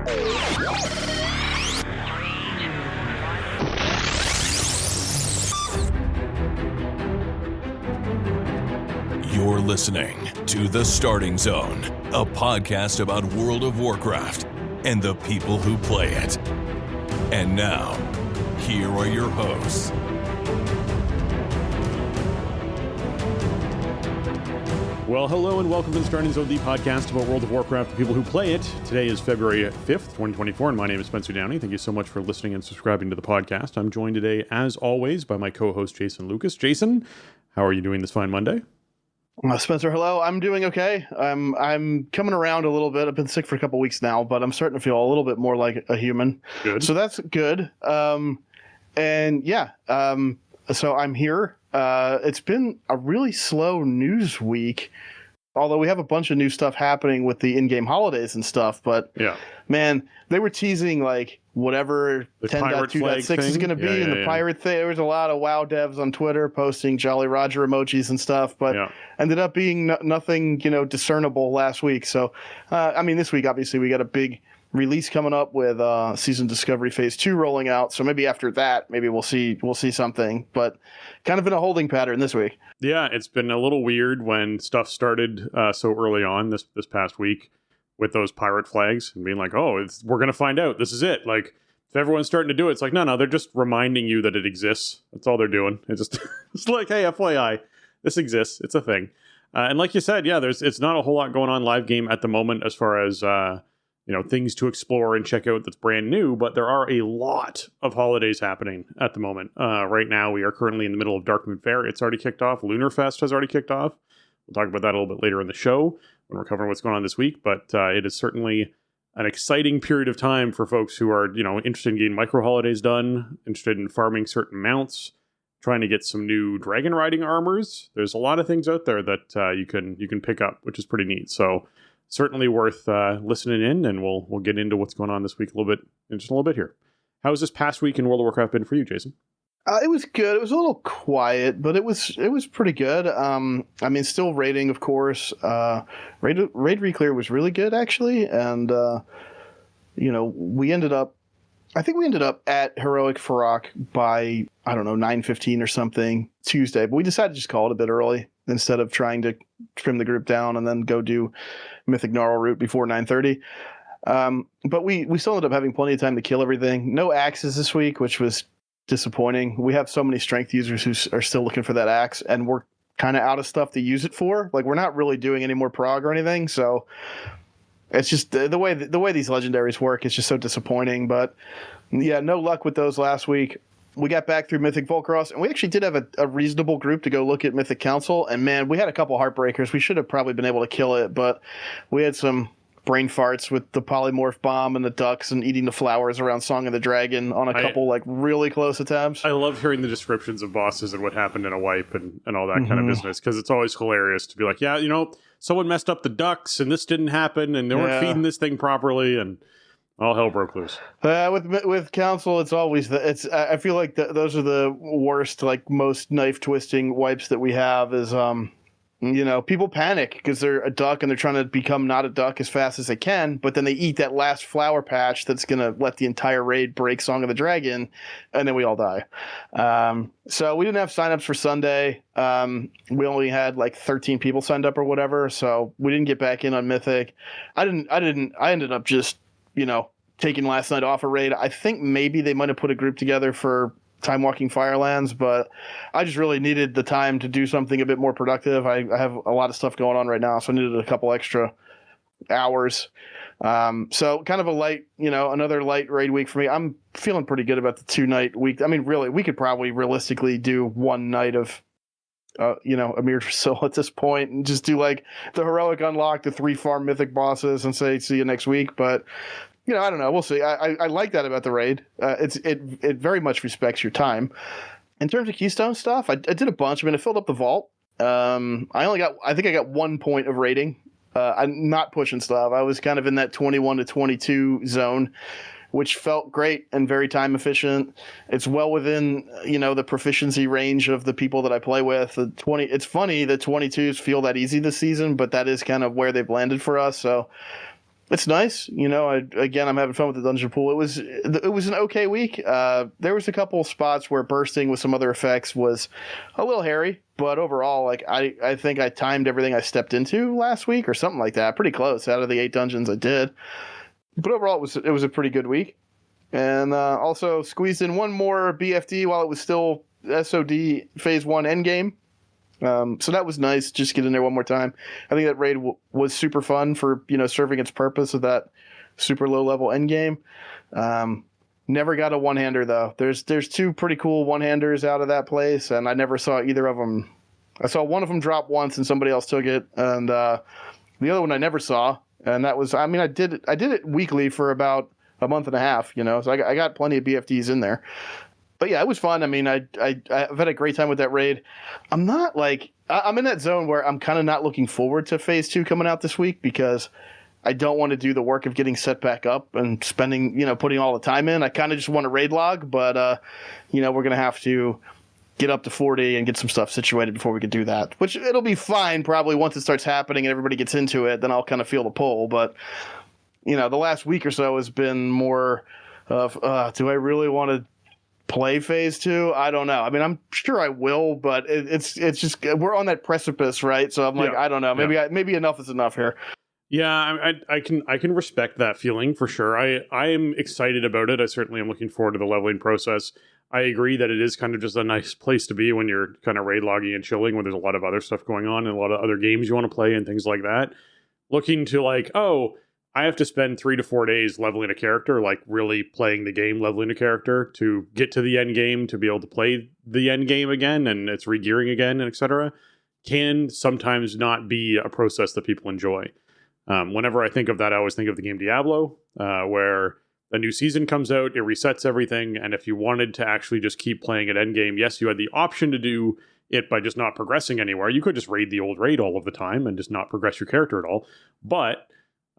You're listening to The Starting Zone, a podcast about World of Warcraft and the people who play it. And now, here are your hosts. Well, hello and welcome to The Starting Zone, the podcast about World of Warcraft, the people who play it. Today is February 5th, 2024, and my name is Spencer Downey. Thank you so much for listening and subscribing to the podcast. I'm joined today, as always, by my co-host, Jason Lucas. Jason, how are you doing this fine Monday? Spencer, hello. I'm doing okay. I'm coming around a little bit. I've been sick for a couple weeks now, but I'm starting to feel a little bit more like a human. Good. So that's good. So I'm here. It's been a really slow news week, although we have a bunch of new stuff happening with the in-game holidays and stuff. But yeah, man, they were teasing like whatever 10.2.6 is going to be in the pirate thing. There was a lot of WoW devs on Twitter posting Jolly Roger emojis and stuff, but ended up being nothing, discernible last week. So, this week, obviously, we got a big release coming up with Season Discovery Phase 2 rolling out. So maybe after that, maybe we'll see something, but kind of in a holding pattern this week. Yeah, it's been a little weird when stuff started so early on this past week with those pirate flags and being like, we're going to find out. This is it. Like, if everyone's starting to do it, it's like, no, they're just reminding you that it exists. That's all they're doing. It's just it's like, hey, FYI, this exists. It's a thing. And like you said, it's not a whole lot going on live game at the moment as far as, things to explore and check out that's brand new, but there are a lot of holidays happening at the moment. Right now, we are currently in the middle of Darkmoon Fair. It's already kicked off. Lunar Fest has already kicked off. We'll talk about that a little bit later in the show when we're covering what's going on this week, but it is certainly an exciting period of time for folks who are, interested in getting micro holidays done, interested in farming certain mounts, trying to get some new dragon riding armors. There's a lot of things out there that you can pick up, which is pretty neat. So certainly worth listening in, and we'll get into what's going on this week in just a little bit here. How has this past week in World of Warcraft been for you, Jason? It was good. It was a little quiet, but it was pretty good. Still raiding, of course. Raid Reclear was really good, actually. And, we ended up at Heroic Farok by, 9:15 or something Tuesday. But we decided to just call it a bit early instead of trying to trim the group down and then go do Mythic Gnarl route before 9:30. But we still ended up having plenty of time to kill everything. No axes this week, which was disappointing. We have so many strength users who are still looking for that axe, and we're kind of out of stuff to use it for. Like, we're not really doing any more prog or anything, so it's just the way these legendaries work. It's just so disappointing. But yeah, no luck with those last week. We got back through Mythic Volcross, and we actually did have a reasonable group to go look at Mythic Council. And man, we had a couple heartbreakers. We should have probably been able to kill it, but we had some brain farts with the polymorph bomb and the ducks and eating the flowers around Song of the Dragon on a couple really close attempts. I love hearing the descriptions of bosses and what happened in a wipe and all that kind of business, because it's always hilarious to be like, someone messed up the ducks and this didn't happen and they weren't feeding this thing properly and all hell broke loose. With Council, it's always I feel like those are the worst, like most knife twisting wipes that we have is people panic because they're a duck and they're trying to become not a duck as fast as they can, but then they eat that last flower patch that's going to let the entire raid break Song of the Dragon, and then we all die. So we didn't have signups for Sunday. We only had like 13 people signed up or whatever, so we didn't get back in on Mythic. I ended up just, taking last night off a raid. I think maybe they might have put a group together for Time Walking Firelands, but I just really needed the time to do something a bit more productive. I have a lot of stuff going on right now, so I needed a couple extra hours. So kind of a light, another light raid week for me. I'm feeling pretty good about the 2-night week. Really, we could probably realistically do one night of Amir Drasil at this point and just do like the Heroic Unlock, the 3 farm mythic bosses and say, see you next week. But I don't know. We'll see. I like that about the raid. It very much respects your time. In terms of Keystone stuff, I did a bunch. I filled up the vault. I think I got 1 point of rating. I'm not pushing stuff. I was kind of in that 21 to 22 zone, which felt great and very time efficient. It's well within, the proficiency range of the people that I play with. It's funny that 22s feel that easy this season, but that is kind of where they've landed for us. So It's nice. I'm having fun with the dungeon pool. It was an okay week. There was a couple spots where bursting with some other effects was a little hairy, but overall, like I think I timed everything I stepped into last week or something like that. Pretty close out of the 8 dungeons I did. But overall, it was a pretty good week. And also squeezed in one more BFD while it was still SoD Phase 1 endgame. So that was nice. Just get in there one more time. I think that raid was super fun for, serving its purpose of that super low level end game. Never got a one-hander though. There's 2 pretty cool one-handers out of that place, and I never saw either of them. I saw one of them drop once and somebody else took it. And, the other one I never saw. And that was, I did it weekly for about a month and a half, so I got plenty of BFDs in there. But yeah, it was fun. I've had a great time with that raid. I'm not I'm in that zone where I'm kind of not looking forward to Phase 2 coming out this week because I don't want to do the work of getting set back up and spending, putting all the time in. I kind of just want to raid log, but, we're going to have to get up to 40 and get some stuff situated before we can do that, which it'll be fine probably once it starts happening and everybody gets into it, then I'll kind of feel the pull. But, the last week or so has been more of, do I really want to play Phase 2? I don't know. I'm sure I will, but it's just we're on that precipice, right? So I'm like, I don't know. Maybe enough is enough here. Yeah, I can respect that feeling for sure. I am excited about it. I certainly am looking forward to the leveling process. I agree that it is kind of just a nice place to be when you're kind of raid logging and chilling, when there's a lot of other stuff going on and a lot of other games you want to play and things like that. Looking to I have to spend 3 to 4 days leveling a character, like really playing the game, leveling a character to get to the end game, to be able to play the end game again, and it's regearing again, and etc. Can sometimes not be a process that people enjoy. Whenever I think of that, I always think of the game Diablo, where a new season comes out, it resets everything, and if you wanted to actually just keep playing at endgame, yes, you had the option to do it by just not progressing anywhere. You could just raid the old raid all of the time and just not progress your character at all. But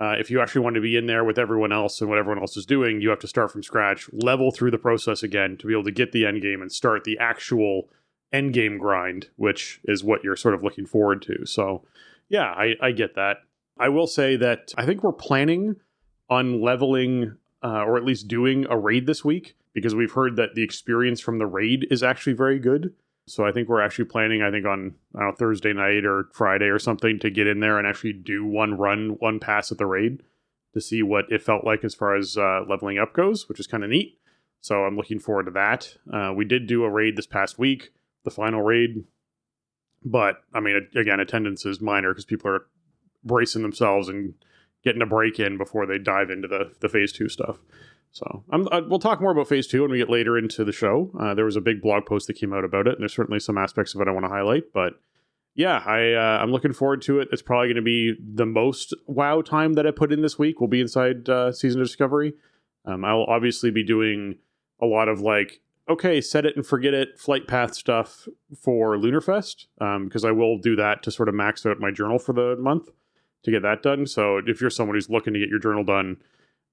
if you actually want to be in there with everyone else and what everyone else is doing, you have to start from scratch, level through the process again to be able to get the end game and start the actual end game grind, which is what you're sort of looking forward to. So yeah, I get that. I will say that I think we're planning on leveling or at least doing a raid this week, because we've heard that the experience from the raid is actually very good. So I think we're actually planning, on Thursday night or Friday or something, to get in there and actually do one pass at the raid to see what it felt like as far as leveling up goes, which is kind of neat. So I'm looking forward to that. We did do a raid this past week, the final raid. But, again, attendance is minor because people are bracing themselves and getting a break in before they dive into the Phase 2 stuff. So we'll talk more about Phase 2 when we get later into the show. There was a big blog post that came out about it, and there's certainly some aspects of it I want to highlight. But yeah, I'm looking forward to it. It's probably going to be the most WoW time that I put in this week will be inside Season of Discovery. I'll obviously be doing a lot of set it and forget it flight path stuff for Lunar Fest, because I will do that to sort of max out my journal for the month to get that done. So if you're someone who's looking to get your journal done,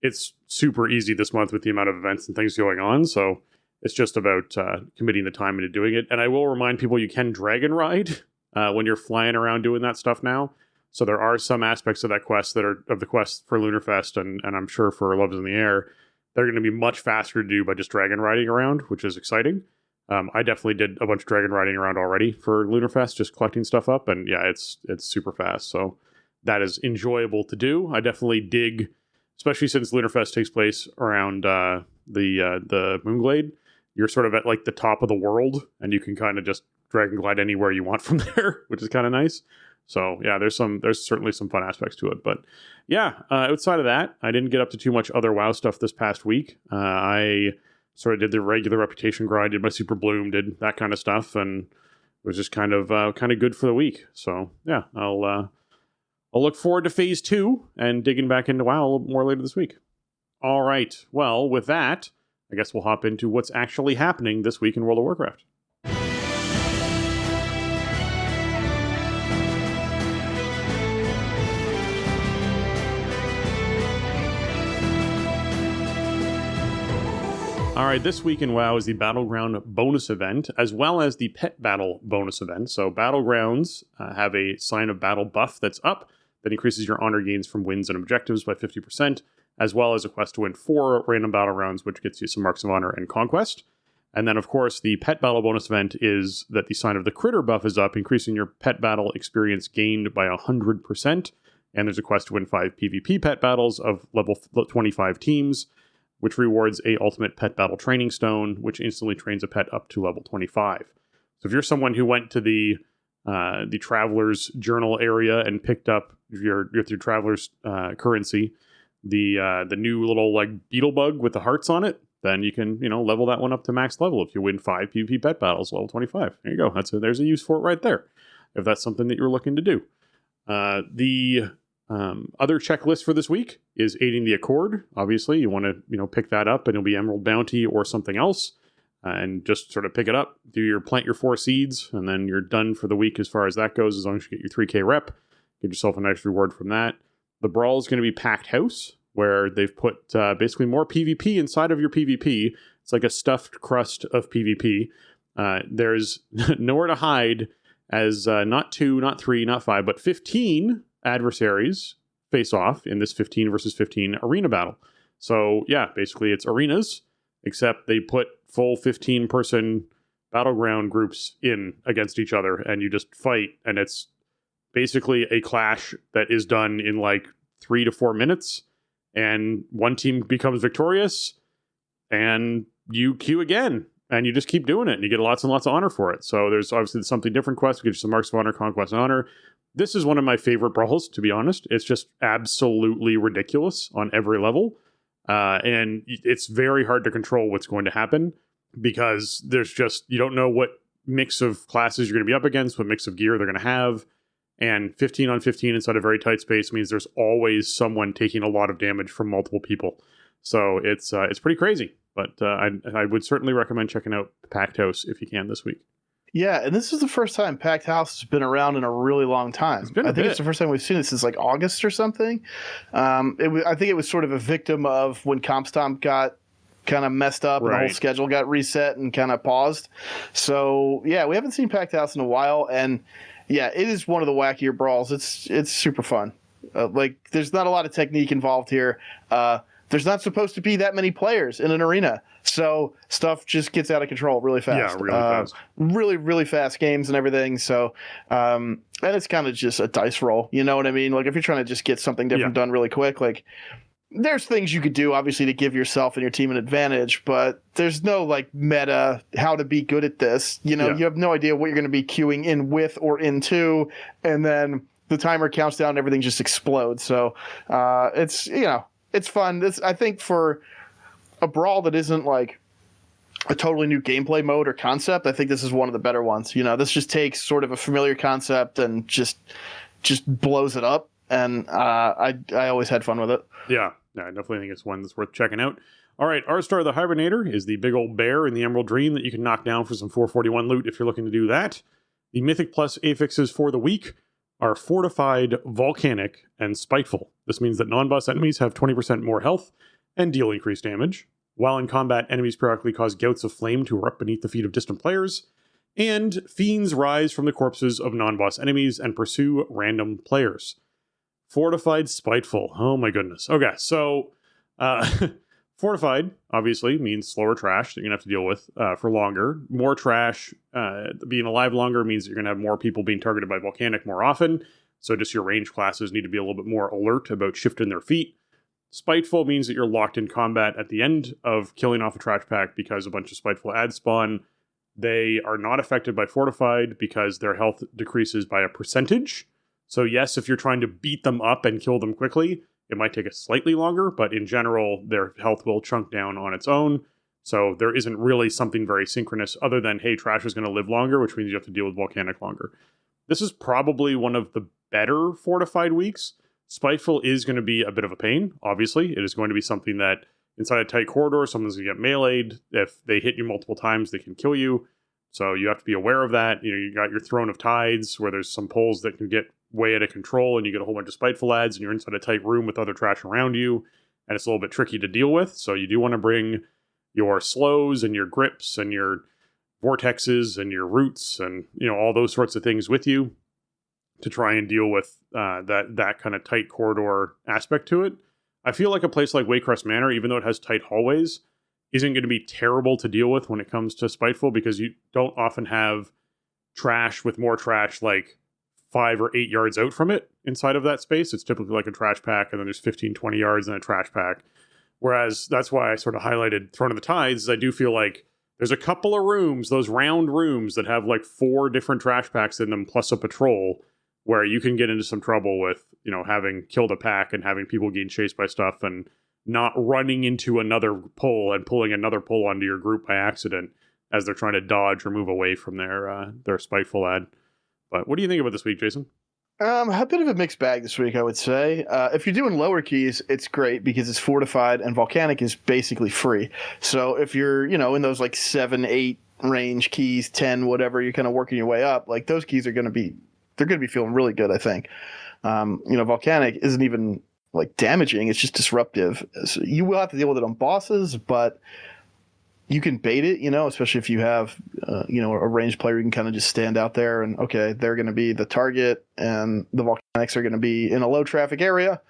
it's super easy this month with the amount of events and things going on. So it's just about committing the time into doing it. And I will remind people you can dragon ride when you're flying around doing that stuff now. So there are some aspects of that quest that are of the quest for Lunar Fest, and I'm sure for Loves in the Air, they're going to be much faster to do by just dragon riding around, which is exciting. I definitely did a bunch of dragon riding around already for Lunar Fest, just collecting stuff up, and yeah, it's super fast. So that is enjoyable to do. I definitely dig, especially since Lunar Fest takes place around the Moonglade. You're sort of at the top of the world, and you can kind of just dragon glide anywhere you want from there, which is kind of nice. So yeah, there's certainly some fun aspects to it. But yeah, outside of that, I didn't get up to too much other WoW stuff this past week. I sort of did the regular reputation grind, did my Super Bloom, did that kind of stuff, and it was just kind of good for the week. So yeah, I'll look forward to Phase 2 and digging back into WoW a little more later this week. All right. Well, with that, I guess we'll hop into what's actually happening this week in World of Warcraft. All right, this week in WoW is the Battleground bonus event, as well as the Pet Battle bonus event. So Battlegrounds have a Sign of Battle buff that's up that increases your honor gains from wins and objectives by 50%, as well as a quest to win 4 random battle rounds, which gets you some marks of honor and conquest. And then, of course, the pet battle bonus event is that the Sign of the Critter buff is up, increasing your pet battle experience gained by 100%. And there's a quest to win 5 PvP pet battles of level 25 teams, which rewards a ultimate pet battle training stone, which instantly trains a pet up to level 25. So if you're someone who went to the Traveler's Journal area and picked up your Traveler's currency, the new little like beetle bug with the hearts on it, then you can, level that one up to max level if you win 5 PvP pet battles, level 25. There you go. There's a use for it right there, if that's something that you're looking to do. The other checklist for this week is Aiding the Accord. Obviously, you want to, pick that up, and it'll be Emerald Bounty or something else, and just sort of pick it up, plant your 4 seeds, and then you're done for the week as far as that goes, as long as you get your 3k rep. Get yourself a nice reward from that. The Brawl is going to be Packed House, where they've put basically more PvP inside of your PvP. It's like a stuffed crust of PvP. There's nowhere to hide as not 2, not 3, not 5, but 15 adversaries face off in this 15 versus 15 arena battle. So yeah, basically it's arenas, except they put full 15-person battleground groups in against each other, and you just fight, and it's basically a clash that is done in like 3 to 4 minutes, and one team becomes victorious, and you queue again, and you just keep doing it, and you get lots and lots of honor for it. So there's obviously something different quest. We get you some marks of honor, conquest, and honor. This is one of my favorite brawls, to be honest. It's just absolutely ridiculous on every level, and it's very hard to control what's going to happen, because you don't know what mix of classes you're going to be up against, what mix of gear they're going to have. And 15 on 15 inside a very tight space means there's always someone taking a lot of damage from multiple people. So it's pretty crazy. But I would certainly recommend checking out Packed House if you can this week. Yeah, and this is the first time Packed House has been around in a really long time. I think it's the first time we've seen it since like August or something. I think it was sort of a victim of when Comp Stomp got kind of messed up and the whole schedule got reset and kind of paused. So yeah, we haven't seen Packed House in a while, and yeah, it is one of the wackier brawls. It's super fun. There's not a lot of technique involved here. There's not supposed to be that many players in an arena, so stuff just gets out of control really fast. Yeah, really fast. Really, really fast games and everything. So, and it's kind of just a dice roll. You know what I mean? Like if you're trying to just get something different done really quick, like there's things you could do obviously to give yourself and your team an advantage, but there's no like meta how to be good at this. You have no idea what you're going to be queuing in with or into, and then the timer counts down and everything just explodes. So it's fun. I think for a brawl that isn't like a totally new gameplay mode or concept, I think this is one of the better ones. This just takes sort of a familiar concept and just blows it up. And I always had fun with it. Yeah, I definitely think it's one that's worth checking out. All right, R-Star the Hibernator is the big old bear in the Emerald Dream that you can knock down for some 441 loot if you're looking to do that. The Mythic Plus affixes for the week are Fortified, Volcanic, and Spiteful. This means that non-boss enemies have 20% more health and deal increased damage. While in combat, enemies periodically cause gouts of flame to erupt beneath the feet of distant players. And fiends rise from the corpses of non-boss enemies and pursue random players. Fortified, Spiteful. Oh my goodness. Okay, so Fortified, obviously, means slower trash that you're going to have to deal with for longer. More trash, being alive longer means that you're going to have more people being targeted by Volcanic more often. So just your range classes need to be a little bit more alert about shifting their feet. Spiteful means that you're locked in combat at the end of killing off a trash pack because a bunch of Spiteful ads spawn. They are not affected by Fortified because their health decreases by a percentage. So yes, if you're trying to beat them up and kill them quickly, it might take a slightly longer, but in general, their health will chunk down on its own. So there isn't really something very synchronous other than, hey, trash is going to live longer, which means you have to deal with Volcanic longer. This is probably one of the better Fortified weeks. Spiteful is going to be a bit of a pain, obviously. It is going to be something that inside a tight corridor, someone's going to get meleeed. If they hit you multiple times, they can kill you. So you have to be aware of that. You got your Throne of Tides, where there's some pulls that can get way out of control, and you get a whole bunch of Spiteful ads, and you're inside a tight room with other trash around you, and it's a little bit tricky to deal with. So you do want to bring your slows and your grips and your vortexes and your roots and all those sorts of things with you. to try and deal with that kind of tight corridor aspect to it. I feel like a place like Waycrest Manor, even though it has tight hallways, isn't going to be terrible to deal with when it comes to Spiteful, because you don't often have trash with more trash like 5 or 8 yards out from it inside of that space. It's typically like a trash pack, and then there's 15, 20 yards in a trash pack. Whereas that's why I sort of highlighted Throne of the Tides. I do feel like there's a couple of rooms, those round rooms that have like 4 different trash packs in them plus a patrol, where you can get into some trouble with, having killed a pack and having people getting chased by stuff and not running into another pull and pulling another pull onto your group by accident as they're trying to dodge or move away from their Spiteful ad. But what do you think about this week, Jason? A bit of a mixed bag this week, I would say. If you're doing lower keys, it's great because it's fortified and volcanic is basically free. So if you're, in those like 7, 8 range keys, 10, whatever, you're kind of working your way up, like those keys they're going to be feeling really good, I think. Volcanic isn't even like damaging, it's just disruptive. So you will have to deal with it on bosses, but you can bait it, especially if you have, a ranged player. You can kind of just stand out there and, okay, they're going to be the target and the volcanics are going to be in a low traffic area.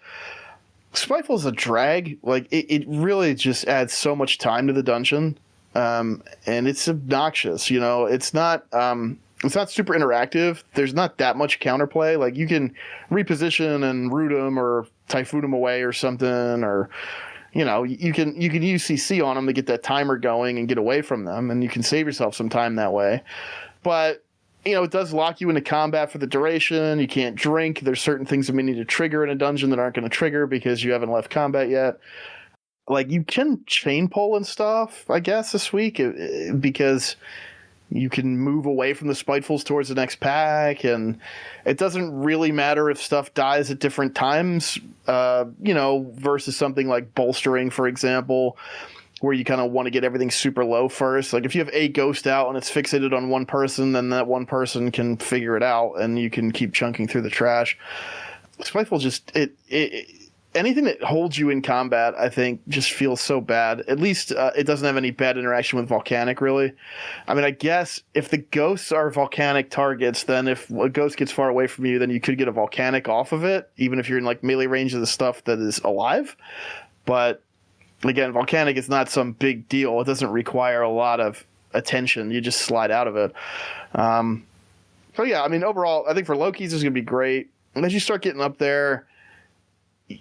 Spiteful is a drag. Like it really just adds so much time to the dungeon. And it's obnoxious, it's not super interactive. There's not that much counterplay. Like you can reposition and root them or typhoon them away or something, or you can use CC on them to get that timer going and get away from them, and you can save yourself some time that way. But it does lock you into combat for the duration. You can't drink. There's certain things that may need to trigger in a dungeon that aren't going to trigger because you haven't left combat yet. Like you can chain pull and stuff, I guess, this week because you can move away from the Spitefuls towards the next pack, and it doesn't really matter if stuff dies at different times, versus something like bolstering, for example, where you kind of want to get everything super low first. Like if you have a ghost out and it's fixated on one person, then that one person can figure it out and you can keep chunking through the trash. Spiteful just, anything that holds you in combat, I think, just feels so bad. At least it doesn't have any bad interaction with Volcanic, really. I mean, I guess if the ghosts are Volcanic targets, then if a ghost gets far away from you, then you could get a Volcanic off of it, even if you're in like melee range of the stuff that is alive. But again, Volcanic is not some big deal. It doesn't require a lot of attention. You just slide out of it. So yeah, I mean, overall, I think for low keys, it's going to be great. And as you start getting up there,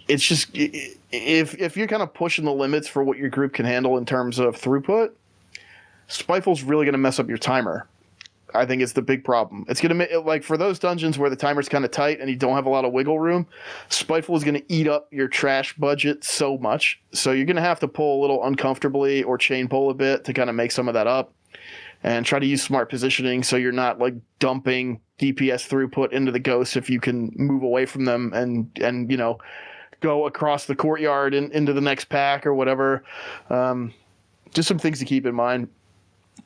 it's just if you're kind of pushing the limits for what your group can handle in terms of throughput, Spiteful's really going to mess up your timer. I think it's the big problem. It's going to like for those dungeons where the timer's kind of tight and you don't have a lot of wiggle room, Spiteful is going to eat up your trash budget so much. So you're going to have to pull a little uncomfortably or chain pull a bit to kind of make some of that up, and try to use smart positioning so you're not like dumping DPS throughput into the ghosts if you can move away from them and go across the courtyard and into the next pack or whatever. Just some things to keep in mind.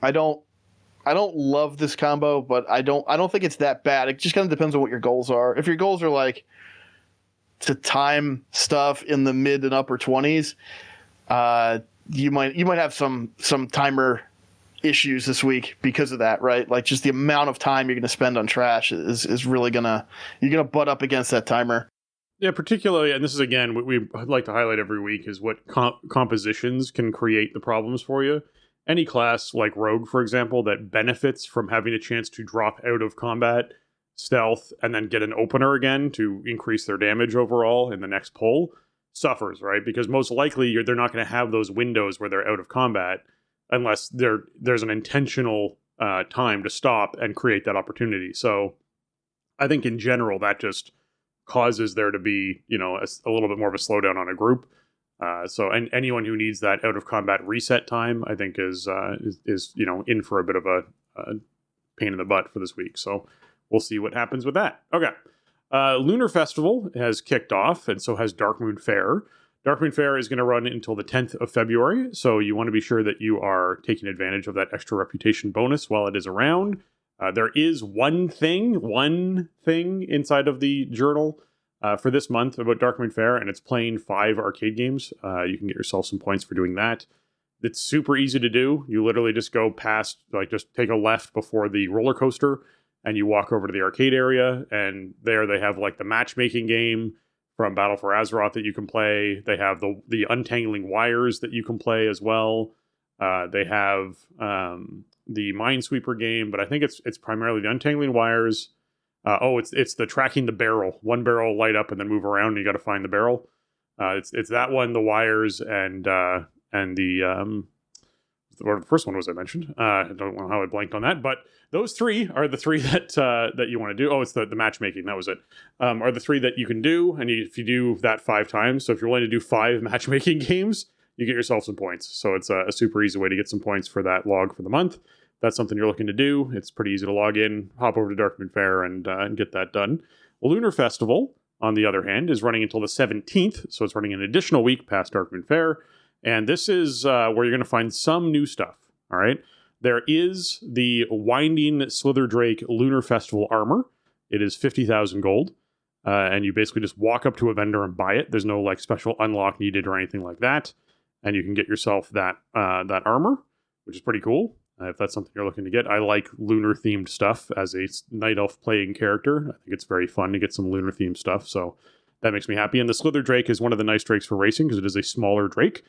I don't love this combo, but I don't think it's that bad. It just kind of depends on what your goals are. If your goals are like to time stuff in the mid and upper 20s, you might have some timer issues this week because of that, right? Like just the amount of time you're going to spend on trash is really you're gonna butt up against that timer. Yeah, particularly, and this is, again, what we like to highlight every week, is what compositions can create the problems for you. Any class, like Rogue, for example, that benefits from having a chance to drop out of combat, stealth, and then get an opener again to increase their damage overall in the next pull, suffers, right? Because most likely they're not going to have those windows where they're out of combat unless there's an intentional time to stop and create that opportunity. So I think in general, that just causes there to be, a little bit more of a slowdown on a group. And anyone who needs that out of combat reset time, I think is in for a bit of a pain in the butt for this week. So we'll see what happens with that. Okay. Lunar Festival has kicked off, and so has Darkmoon Fair. Darkmoon Fair is going to run until the 10th of February, so you want to be sure that you are taking advantage of that extra reputation bonus while it is around. There is one thing inside of the journal for this month about Darkmoon Fair, and it's playing 5 arcade games. You can get yourself some points for doing that. It's super easy to do. You literally just go past, just take a left before the roller coaster, and you walk over to the arcade area, and there they have like the matchmaking game from Battle for Azeroth that you can play. They have the untangling wires that you can play as well. They have the Minesweeper game, but I think it's primarily the untangling wires. It's the tracking the barrel. One barrel light up and then move around, and you got to find the barrel. It's that one, the wires, and the first one was I mentioned. I don't know how I blanked on that, but those three are the three that you want to do. Oh, it's the matchmaking. That was it. Are the three that you can do, and if you do that 5 times, so if you're willing to do 5 matchmaking games, you get yourself some points. So it's a super easy way to get some points for that log for the month. That's something you're looking to do. It's pretty easy to log in, hop over to Darkmoon Faire, and get that done. Lunar Festival, on the other hand, is running until the 17th, so it's running an additional week past Darkmoon Faire. And this is where you're going to find some new stuff, all right? There is the Winding Slitherdrake Lunar Festival armor. It is 50,000 gold, and you basically just walk up to a vendor and buy it. There's no like special unlock needed or anything like that, and you can get yourself that armor, which is pretty cool. If that's something you're looking to get. I like lunar-themed stuff as a Night Elf playing character. I think it's very fun to get some lunar-themed stuff, so that makes me happy. And the Slither Drake is one of the nice drakes for racing because it is a smaller drake,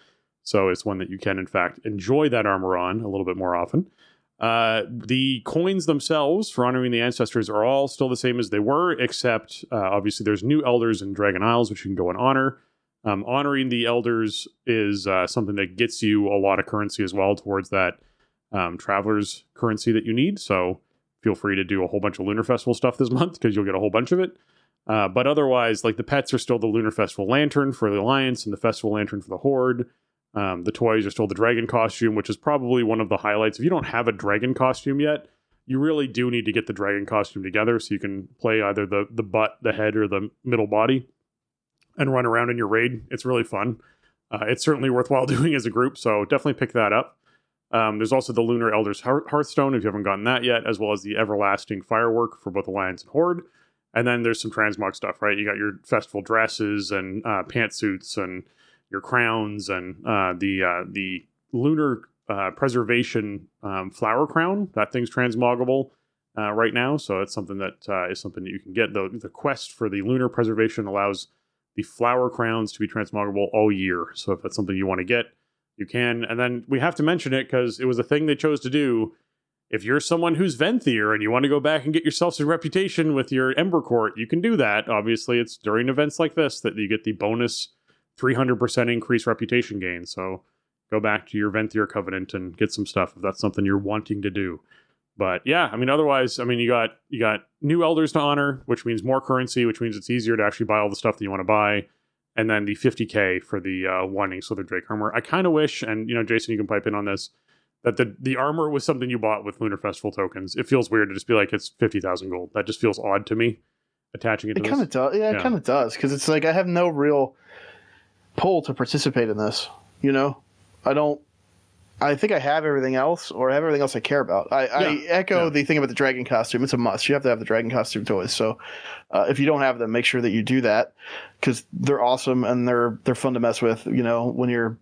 so it's one that you can, in fact, enjoy that armor on a little bit more often. The coins themselves for honoring the ancestors are all still the same as they were, except obviously there's new elders in Dragon Isles, which you can go and honor. Honoring the elders is something that gets you a lot of currency as well towards that traveler's currency that you need, so feel free to do a whole bunch of Lunar Festival stuff this month because you'll get a whole bunch of it. But otherwise, like the pets are still the Lunar Festival lantern for the Alliance and the Festival lantern for the Horde. The toys are still the dragon costume, which is probably one of the highlights. If you don't have a dragon costume yet, you really do need to get the dragon costume together so you can play either the butt, the head, or the middle body and run around in your raid. It's really fun. It's certainly worthwhile doing as a group, so definitely pick that up. There's also the Lunar Elder's Hearthstone, if you haven't gotten that yet, as well as the Everlasting Firework for both Alliance and Horde. And then there's some transmog stuff, right? You got your festival dresses and pantsuits and your crowns and the Lunar Preservation Flower Crown. That thing's transmoggable right now, so it's something that is something that you can get. The quest for the Lunar Preservation allows the flower crowns to be transmoggable all year. So if that's something you want to get, you can. And then we have to mention it because it was a thing they chose to do. If you're someone who's Venthyr and you want to go back and get yourself some reputation with your Ember Court, you can do that. Obviously, it's during events like this that you get the bonus 300% increased reputation gain. So go back to your Venthyr Covenant and get some stuff if that's something you're wanting to do. But yeah, I mean, otherwise, I mean, you got new elders to honor, which means more currency, which means it's easier to actually buy all the stuff that you want to buy. And then the 50k for the Winding Slither Drake armor. I kind of wish, and you know, Jason, you can pipe in on this, that the armor was something you bought with Lunar Festival tokens. It feels weird to just be like, it's 50,000 gold. That just feels odd to me, attaching it to this. It kind of does. Yeah, it kind of does. Because it's like, I have no real pull to participate in this. You know? I think I have everything else, or I have everything else I care about. I echo the thing about the dragon costume. It's a must. You have to have the dragon costume toys. So if you don't have them, make sure that you do that because they're awesome and they're fun to mess with, you know, when you're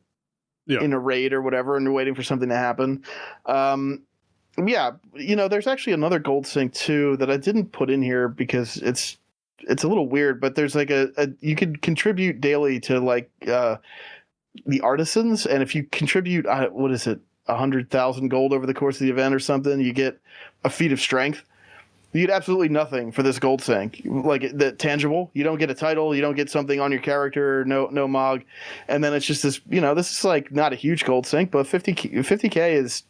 in a raid or whatever and you're waiting for something to happen. Yeah, you know, there's actually another gold sync too that I didn't put in here because it's a little weird, but there's like you could contribute daily to like the artisans, and if you contribute 100,000 gold over the course of the event or something, you get a feat of strength. You get absolutely nothing for this gold sync, like the tangible. You don't get a title, you don't get something on your character, no mog, and then it's just this. You know, this is like not a huge gold sync, but 50k is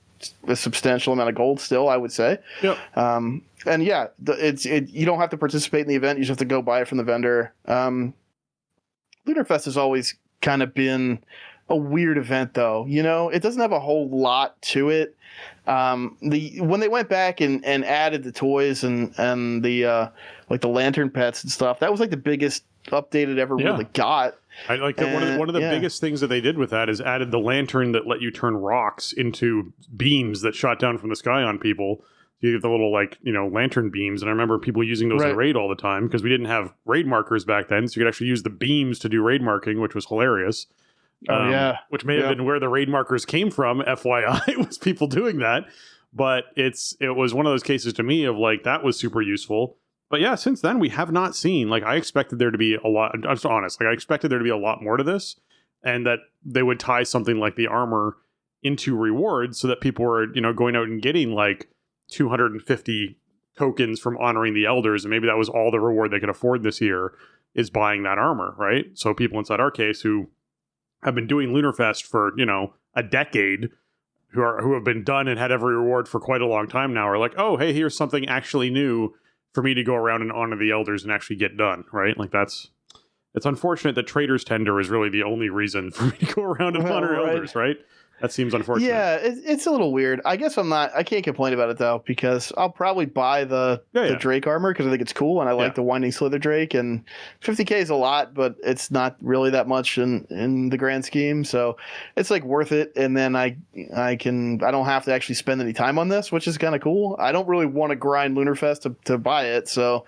a substantial amount of gold still, I would say. Yep. And yeah, you don't have to participate in the event; you just have to go buy it from the vendor. Lunar Fest has always kind of been a weird event, though. You know, it doesn't have a whole lot to it. When they went back and added the toys and the like the lantern pets and stuff, that was like the biggest update it ever really got. I like that. One of the biggest things that they did with that is added the lantern that let you turn rocks into beams that shot down from the sky on people. You get the little, like, you know, lantern beams, and I remember people using those in raid all the time because we didn't have raid markers back then, so you could actually use the beams to do raid marking, which was hilarious. Which may have been where the raid markers came from, FYI, was people doing that. But it was one of those cases to me of like, that was super useful. But yeah, since then we have not seen, like, I expected there to be a lot. I'm just honest. Like, I expected there to be a lot more to this, and that they would tie something like the armor into rewards so that people were, going out and getting like 250 tokens from honoring the elders. And maybe that was all the reward they could afford this year, is buying that armor, right? So people inside our case who have been doing Lunarfest for, a decade, who have been done and had every reward for quite a long time now, are like, oh, hey, here's something actually new for me to go around and honor the elders and actually get done, right? Like, it's unfortunate that Trader's Tender is really the only reason for me to go around and honor elders, right? That seems unfortunate. Yeah, it's a little weird. I guess I can't complain about it, though, because I'll probably buy the Drake armor because I think it's cool, and I like the Winding Slither Drake, and 50k is a lot, but it's not really that much in the grand scheme, so it's like worth it. And then I don't have to actually spend any time on this, which is kind of cool. I don't really want to grind Lunarfest to buy it, so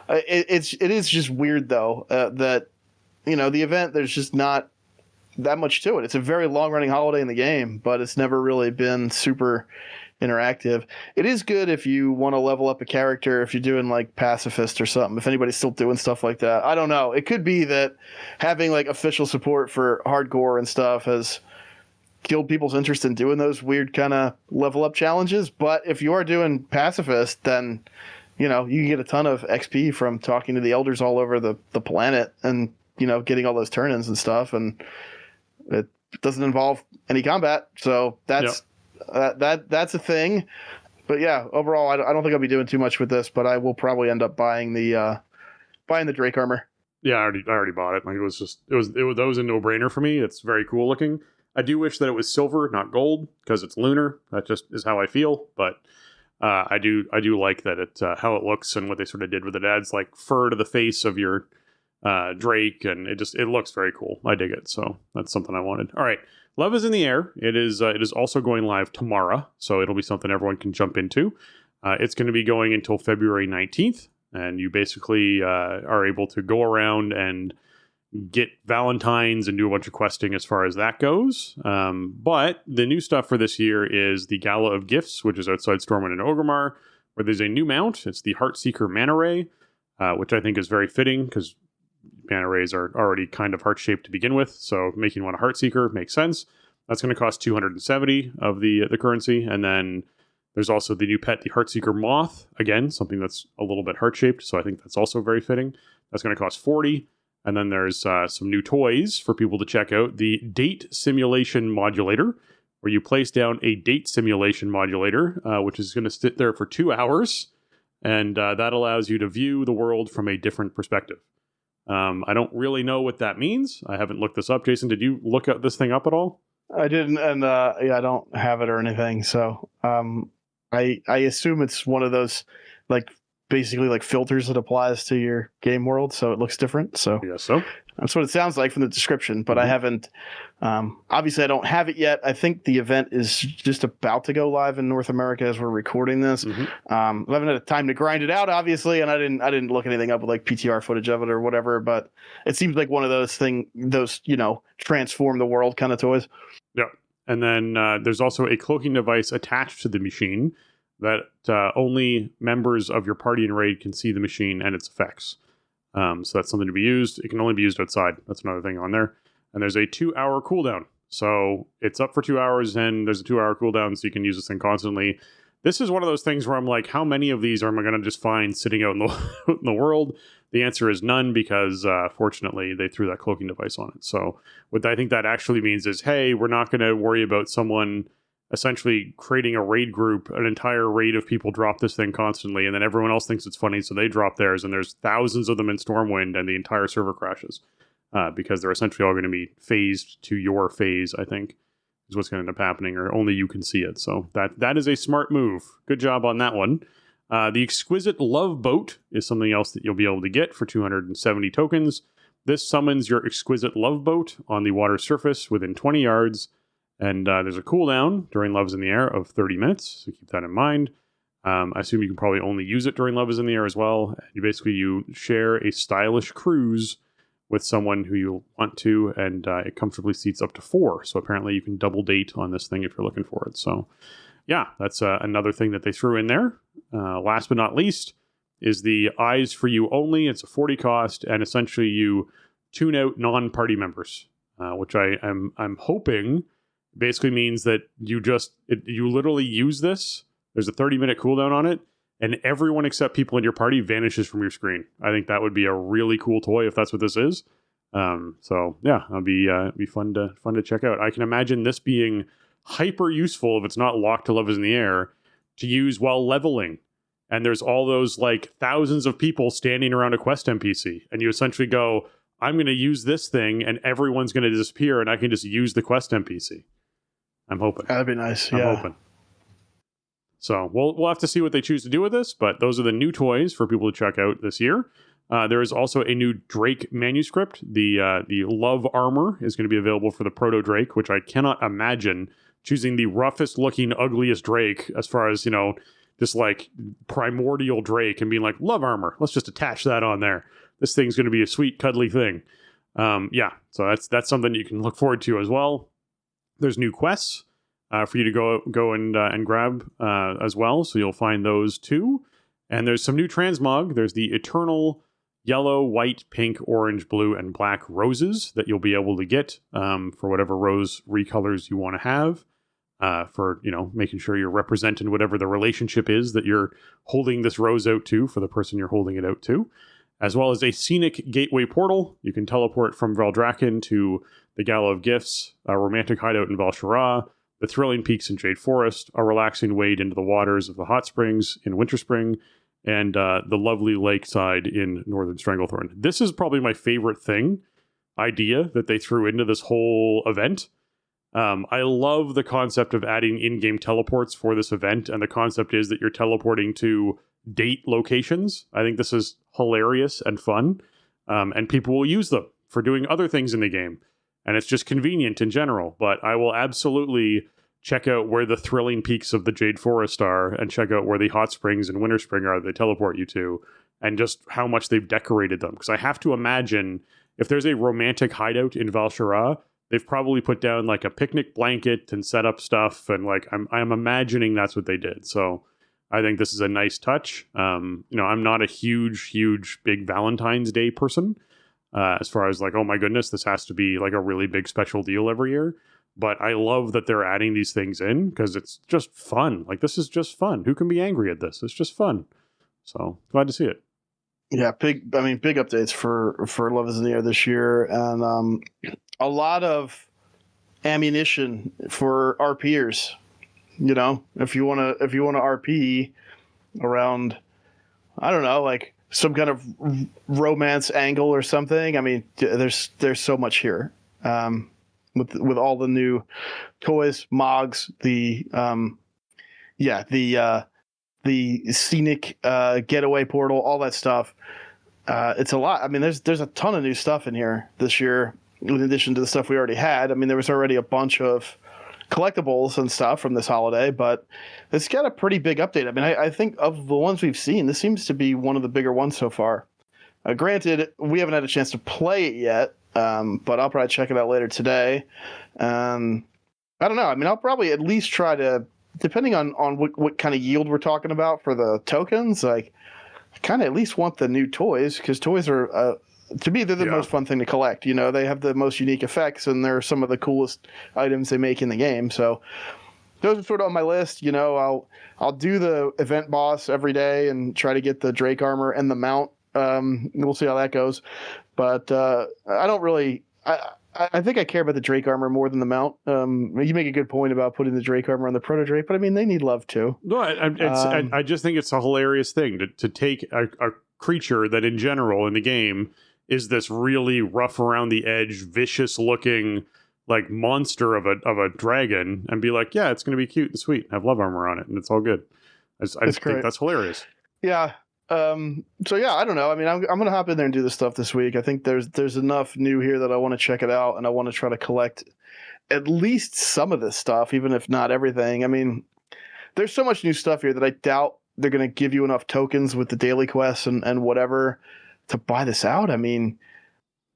it is just weird, though, that the event, there's just not that much to it. It's a very long running holiday in the game, but it's never really been super interactive. It is good if you want to level up a character, if you're doing like pacifist or something, if anybody's still doing stuff like that. I don't know. It could be that having like official support for hardcore and stuff has killed people's interest in doing those weird kind of level up challenges. But if you are doing pacifist, then you can get a ton of XP from talking to the elders all over the planet and getting all those turn-ins and stuff, and it doesn't involve any combat, so that's a thing. But yeah, overall, I don't think I'll be doing too much with this, but I will probably end up buying the Drake armor. Yeah, I already bought it. Like, that was a no-brainer for me. It's very cool looking. I do wish that it was silver, not gold, because it's Lunar. That just is how I feel. But I do like that how it looks and what they sort of did with it. It adds like fur to the face of your Drake, and it looks very cool. I dig it, so that's something I wanted. All right, Love is in the Air. It is also going live tomorrow, so it'll be something everyone can jump into. It's going to be going until February 19th, and you basically are able to go around and get Valentines and do a bunch of questing as far as that goes. But the new stuff for this year is the Gala of Gifts, which is outside Stormwind and Orgrimmar, where there's a new mount. It's the Heartseeker Mana Ray, which I think is very fitting because Mana Rays are already kind of heart-shaped to begin with, so making one a Heartseeker makes sense. That's going to cost 270 of the currency, and then there's also the new pet, the Heartseeker Moth, again, something that's a little bit heart-shaped, so I think that's also very fitting. That's going to cost 40, and then there's some new toys for people to check out. The Date Simulation Modulator, where you place down a date simulation modulator, which is going to sit there for 2 hours, and that allows you to view the world from a different perspective. I don't really know what that means. I haven't looked this up. Jason, did you look this thing up at all? I didn't, and I don't have it or anything. So I assume it's one of those basically like filters that applies to your game world, so it looks different. So yes, so that's what it sounds like from the description. But I haven't. Obviously, I don't have it yet. I think the event is just about to go live in North America as we're recording this. I haven't had time to grind it out, obviously, and I didn't look anything up with like PTR footage of it or whatever. But it seems like one of those transform the world kind of toys. Yeah, and then there's also a cloaking device attached to the machine that only members of your party and raid can see the machine and its effects. So that's something to be used. It can only be used outside. That's another thing on there. And there's a 2-hour cooldown. So it's up for 2 hours, and there's a 2-hour cooldown, so you can use this thing constantly. This is one of those things where I'm like, how many of these am I going to just find sitting out in the world? The answer is none, because fortunately they threw that cloaking device on it. So what I think that actually means is, hey, we're not going to worry about someone essentially creating a raid group, an entire raid of people drop this thing constantly, and then everyone else thinks it's funny, so they drop theirs, and there's thousands of them in Stormwind, and the entire server crashes. Because they're essentially all going to be phased to your phase, I think, is what's going to end up happening, or only you can see it. So that is a smart move. Good job on that one. The Exquisite Love Boat is something else that you'll be able to get for 270 tokens. This summons your Exquisite Love Boat on the water surface within 20 yards, and there's a cooldown during Love's in the Air of 30 minutes, so keep that in mind. I assume you can probably only use it during Love is in the Air as well. You share a stylish cruise with someone who you want to, and it comfortably seats up to 4. So apparently you can double date on this thing if you're looking for it. So yeah, that's another thing that they threw in there. Last but not least is the Eyes for You Only. It's a 40 cost, and essentially you tune out non-party members, which I'm hoping basically means that you literally use this. There's a 30-minute cooldown on it, and everyone except people in your party vanishes from your screen. I think that would be a really cool toy if that's what this is. So yeah, it'll be fun to check out. I can imagine this being hyper useful if it's not locked to Love is in the Air to use while leveling. And there's all those like thousands of people standing around a quest NPC, and you essentially go, I'm going to use this thing, and everyone's going to disappear, and I can just use the quest NPC. I'm hoping. That'd be nice. I'm yeah. hoping. So we'll have to see what they choose to do with this, but those are the new toys for people to check out this year. There is also a new Drake manuscript. The Love Armor is going to be available for the Proto Drake, which I cannot imagine choosing the roughest looking, ugliest Drake as far as, just like primordial Drake and being like, Love Armor, let's just attach that on there. This thing's going to be a sweet, cuddly thing. So that's something you can look forward to as well. There's new quests for you to go and grab as well, so you'll find those too. And there's some new transmog. There's the Eternal Yellow, White, Pink, Orange, Blue, and Black roses that you'll be able to get for whatever rose recolors you want to have. For making sure you're representing whatever the relationship is that you're holding this rose out to for the person you're holding it out to, as well as a scenic gateway portal. You can teleport from Veldraken to the Gala of Gifts, a romantic hideout in Val'Sharah, the thrilling peaks in Jade Forest, a relaxing wade into the waters of the hot springs in Winterspring, and the lovely lakeside in Northern Stranglethorn. This is probably my favorite idea that they threw into this whole event. I love the concept of adding in-game teleports for this event, and the concept is that you're teleporting to date locations. I think this is hilarious and fun, and people will use them for doing other things in the game, and it's just convenient in general. But I will absolutely check out where the thrilling peaks of the Jade Forest are, and check out where the hot springs and Winterspring are they teleport you to, and just how much they've decorated them. Because I have to imagine if there's a romantic hideout in Val'Sharah, they've probably put down like a picnic blanket and set up stuff, and like I'm imagining that's what they did. So I think this is a nice touch. I'm not a huge big Valentine's Day person, as far as like, oh my goodness, this has to be like a really big special deal every year. But I love that they're adding these things in because it's just fun. Like, this is just fun. Who can be angry at this? It's just fun. So glad to see it. Yeah, big updates for Love is in the Air this year, and a lot of ammunition for RPers. If you want to RP around, I don't know, like some kind of romance angle or something. I mean, there's so much here. With all the new toys, mogs, the scenic getaway portal, all that stuff. It's a lot. I mean, there's a ton of new stuff in here this year, in addition to the stuff we already had. I mean, there was already a bunch of collectibles and stuff from this holiday, but it's got a pretty big update. I mean, I think of the ones we've seen, this seems to be one of the bigger ones so far. Granted, we haven't had a chance to play it yet, but I'll probably check it out later today. I don't know. I mean, I'll probably at least try to, depending on what kind of yield we're talking about for the tokens, like I kind of at least want the new toys, because toys are, to me, they're the most fun thing to collect. They have the most unique effects, and they're some of the coolest items they make in the game. So those are sort of on my list. I'll do the event boss every day and try to get the Drake armor and the mount. We'll see how that goes. But I don't really. I think I care about the Drake armor more than the mount. You make a good point about putting the Drake armor on the Proto Drake, but I mean, they need love too. No, I just think it's a hilarious thing to take a creature that in general in the game is this really rough around the edge, vicious looking like monster of a dragon, and be like, yeah, it's going to be cute and sweet, have love armor on it, and it's all good. I just think that's hilarious. Yeah. So yeah, I don't know. I mean, I'm going to hop in there and do this stuff this week. I think there's enough new here that I want to check it out, and I want to try to collect at least some of this stuff, even if not everything. I mean, there's so much new stuff here that I doubt they're going to give you enough tokens with the daily quests and whatever to buy this out. I mean,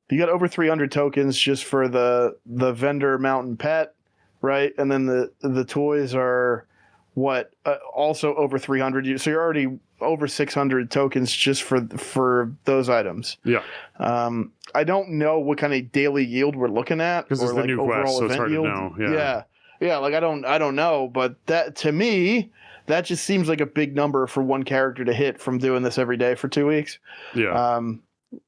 you got over 300 tokens just for the vendor mountain pet, right? And then the toys are also over 300. So you're already over 600 tokens just for those items. Yeah. I don't know what kind of daily yield we're looking at, because it's the new quest, so it's hard to know. Yeah. Like I don't know, but that to me, that just seems like a big number for one character to hit from doing this every day for 2 weeks. Yeah.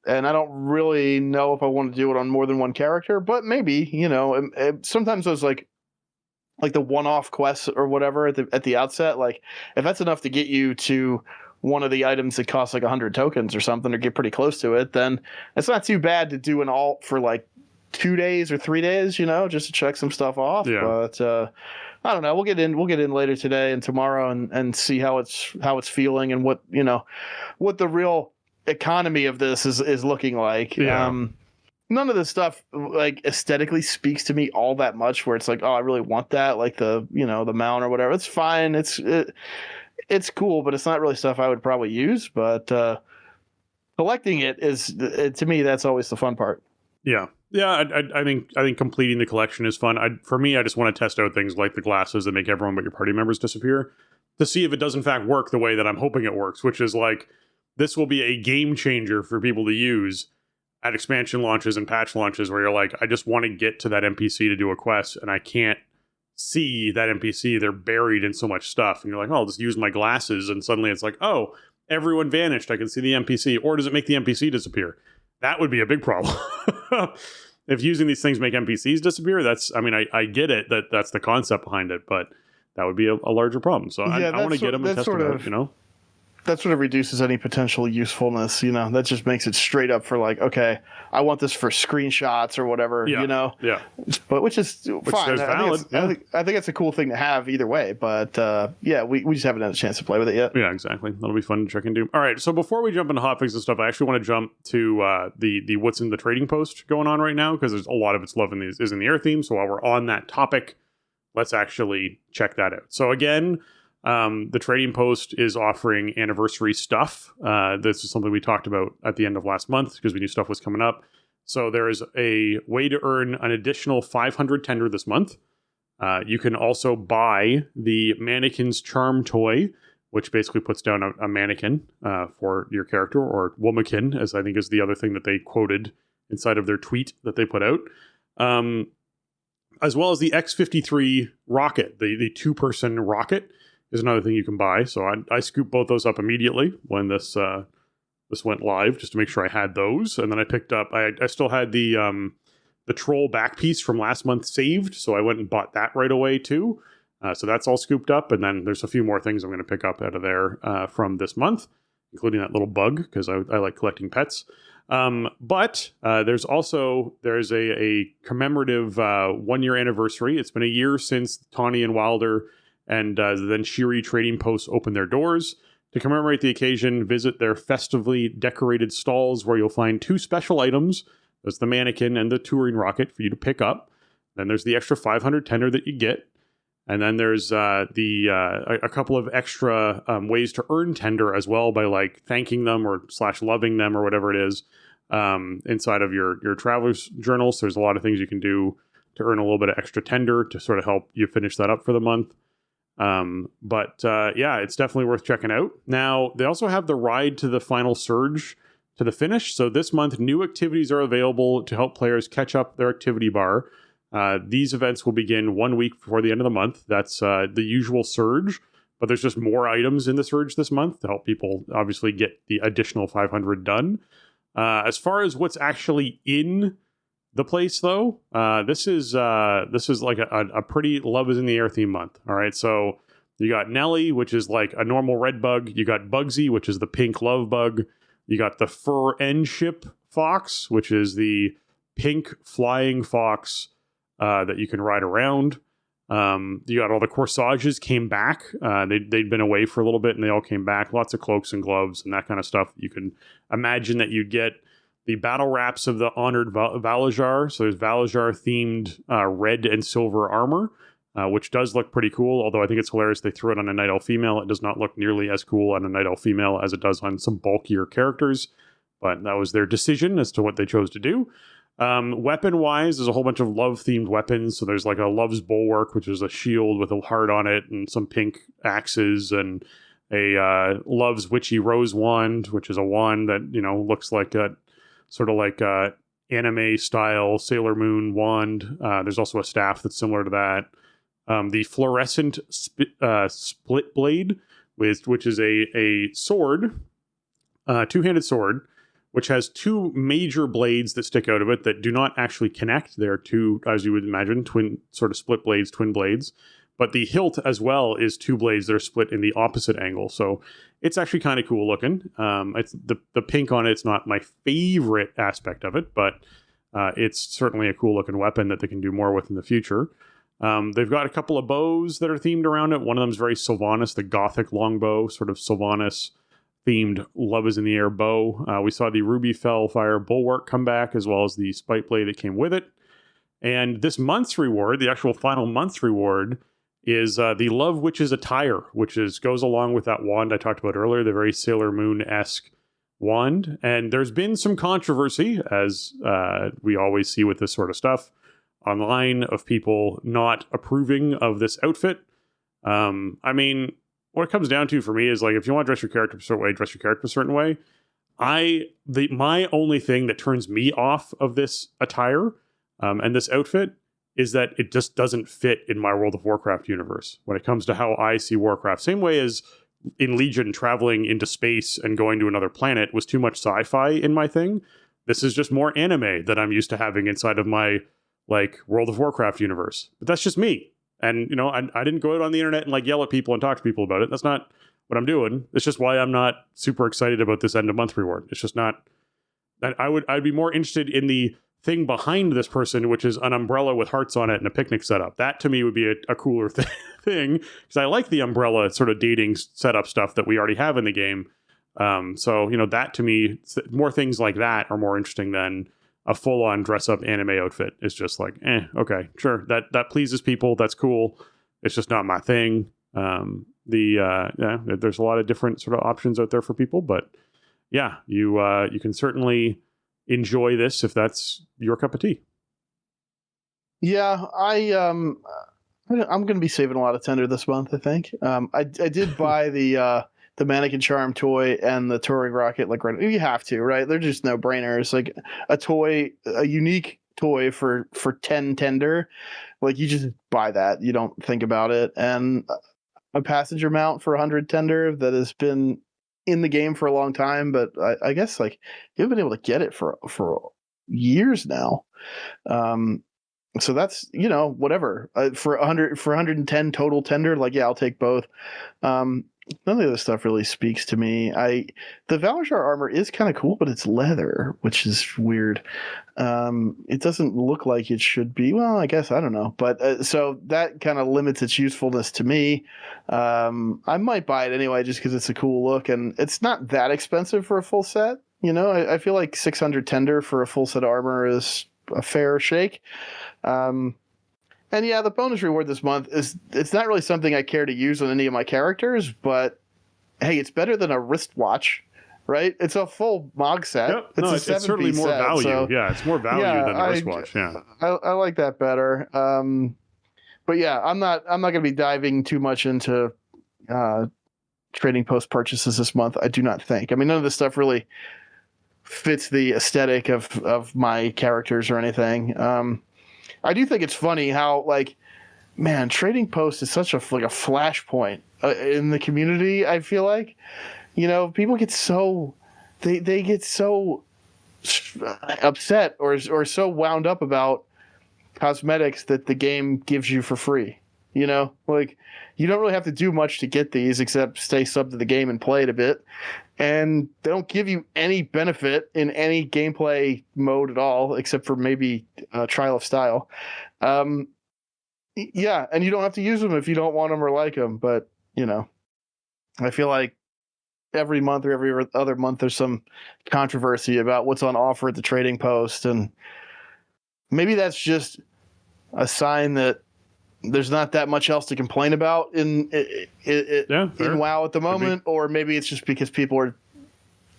And I don't really know if I want to do it on more than one character, but maybe, sometimes those like the one-off quests or whatever at the outset, like if that's enough to get you to one of the items that costs like 100 tokens or something, or get pretty close to it, then it's not too bad to do an alt for like 2 days or 3 days, just to check some stuff off. Yeah. But I don't know. We'll get in later today and tomorrow and see how it's feeling and what the real economy of this is looking like. Yeah. None of this stuff like aesthetically speaks to me all that much where it's like, oh, I really want that, like the mount or whatever. It's fine. It's cool, but it's not really stuff I would probably use. But collecting it is, to me, that's always the fun part. Yeah. Yeah, I think completing the collection is fun. For me, I just want to test out things like the glasses that make everyone but your party members disappear to see if it does in fact work the way that I'm hoping it works, which is like this will be a game changer for people to use at expansion launches and patch launches where you're like, I just want to get to that NPC to do a quest and I can't see that NPC. They're buried in so much stuff. And you're like, oh, I'll just use my glasses. And suddenly it's like, oh, everyone vanished. I can see the NPC. Or does it make the NPC disappear? That would be a big problem. If using these things make NPCs disappear, I get it that's the concept behind it, but that would be a larger problem. So I want to get them and test them out, That sort of reduces any potential usefulness, that just makes it straight up for like, okay, I want this for screenshots or whatever, Yeah. But which is fine. Valid. I think it's a cool thing to have either way, but we just haven't had a chance to play with it yet. Yeah, exactly. That'll be fun to check into. All right, so before we jump into hotfixes and stuff, I actually want to jump to the what's in the trading post going on right now, because there's a lot of its love is in the air theme. So while we're on that topic, let's actually check that out. So again, the trading post is offering anniversary stuff. This is something we talked about at the end of last month because we knew stuff was coming up. So there is a way to earn an additional 500 tender this month. You can also buy the Mannequin's Charm toy, which basically puts down a mannequin for your character, or womakin, as I think is the other thing that they quoted inside of their tweet that they put out. As well as the X-53 rocket, the two-person rocket is another thing you can buy. So I scooped both those up immediately when this went live, just to make sure I had those. And then I picked up, I still had the troll back piece from last month saved, so I went and bought that right away too. So that's all scooped up. And then there's a few more things I'm going to pick up out of there from this month, including that little bug, because I like collecting pets. But there's a commemorative 1-year anniversary. It's been a year since Downey and Wilder and then Shiri trading posts opened their doors. To commemorate the occasion, visit their festively decorated stalls where you'll find 2 special items. There's the mannequin and the touring rocket for you to pick up. Then there's the extra 500 tender that you get. And then there's a couple of extra ways to earn tender as well by like thanking them or / loving them or whatever it is inside of your traveler's journal. So there's a lot of things you can do to earn a little bit of extra tender to sort of help you finish that up for the month. It's definitely worth checking out. Now, they also have the ride to the final surge to the finish. So this month, new activities are available to help players catch up their activity bar. These events will begin 1 week before the end of the month. That's the usual surge, but there's just more items in the surge this month to help people obviously get the additional 500 done. As far as what's actually in the place, though, this is like a pretty love is in the air theme month. All right, so you got Nelly, which is like a normal red bug. You got Bugsy, which is the pink love bug. You got the fur end-ship fox, which is the pink flying fox that you can ride around. You got all the corsages came back. They'd been away for a little bit, and they all came back. Lots of cloaks and gloves and that kind of stuff. You can imagine that you'd get the battle wraps of the honored Valajar. So there's Valajar-themed red and silver armor, which does look pretty cool, although I think it's hilarious they threw it on a Night Elf female. It does not look nearly as cool on a Night Elf female as it does on some bulkier characters, but that was their decision as to what they chose to do. Weapon wise, there's a whole bunch of love themed weapons. So there's like a Love's Bulwark, which is a shield with a heart on it, and some pink axes, and a Love's Witchy Rose Wand, which is a wand that, you know, looks like a sort of like a anime style Sailor Moon wand. There's also a staff that's similar to that. The fluorescent split blade, which is a sword, two-handed sword, which has two major blades that stick out of it that do not actually connect. They're two, as you would imagine, twin sort of split blades, twin blades. But the hilt as well is two blades that are split in the opposite angle. So it's actually kind of cool looking. It's the pink on it's not my favorite aspect of it, but it's certainly a cool looking weapon that they can do more with in the future. They've got a couple of bows that are themed around it. One of them is very Sylvanas, the Gothic longbow, sort of Sylvanas themed Love is in the Air bow. We saw the Ruby Fellfire Bulwark come back, as well as the Spite Blade that came with it. And this month's reward, the actual final month's reward, is the Love Witch's attire, which goes along with that wand I talked about earlier, the very Sailor Moon-esque wand. And there's been some controversy, as we always see with this sort of stuff, online, of people not approving of this outfit. I mean, what it comes down to for me is, like, if you want to dress your character a certain way, dress your character a certain way. My only thing that turns me off of this attire and this outfit is that it just doesn't fit in my World of Warcraft universe when it comes to how I see Warcraft. Same way as in Legion, traveling into space and going to another planet was too much sci-fi in my thing. This is just more anime that I'm used to having inside of my, like, World of Warcraft universe. But that's just me. And, you know, I didn't go out on the internet and, like, yell at people and talk to people about it. That's not what I'm doing. It's just why I'm not super excited about this end of month reward. It's just not. I'd be more interested in the thing behind this person, which is an umbrella with hearts on it and a picnic setup. That to me would be a cooler thing, because I like the umbrella sort of dating setup stuff that we already have in the game. So, you know, that to me, more things like that are more interesting than a full-on dress-up anime outfit. It's just like, okay, sure, that pleases people, that's cool. It's just not my thing. There's a lot of different sort of options out there for people, but yeah, you can certainly enjoy this if that's your cup of tea. Yeah, I'm going to be saving a lot of tender this month, I think. I did buy the Mannequin Charm toy and the Touring Rocket. Like, right, you have to, right? They're just no brainers. Like a unique toy for 10 tender. Like, you just buy that. You don't think about it. And a passenger mount for 100 tender that has been in the game for a long time, but I guess, like, you've been able to get it for years now. So that's, you know, whatever. For 110 total tender, like, yeah, I'll take both. None of the other stuff really speaks to me. The Valashar armor is kind of cool, but it's leather, which is weird. It doesn't look like it should be. Well, I guess, I don't know. But so that kind of limits its usefulness to me. I might buy it anyway just because it's a cool look, and it's not that expensive for a full set. You know, I feel like 600 tender for a full set of armor is a fair shake. And yeah, the bonus reward this month it's not really something I care to use on any of my characters, but hey, it's better than a wristwatch, right? It's a full MOG set. Yep. It's certainly more set, value. So, yeah, it's more value than the wristwatch. Yeah, I like that better. But yeah, I'm not going to be diving too much into trading post purchases this month. I do not think. I mean, none of this stuff really fits the aesthetic of my characters or anything. I do think it's funny how, like, man, trading post is such a flashpoint in the community. I feel like, you know, people get so they get so upset or so wound up about cosmetics that the game gives you for free. You know, like, you don't really have to do much to get these except stay sub to the game and play it a bit. And they don't give you any benefit in any gameplay mode at all, except for maybe Trial of Style. Yeah, and you don't have to use them if you don't want them or like them. But, you know, I feel like every month or every other month there's some controversy about what's on offer at the trading post. And maybe that's just a sign that there's not that much else to complain about in WoW at the moment, or maybe it's just because people are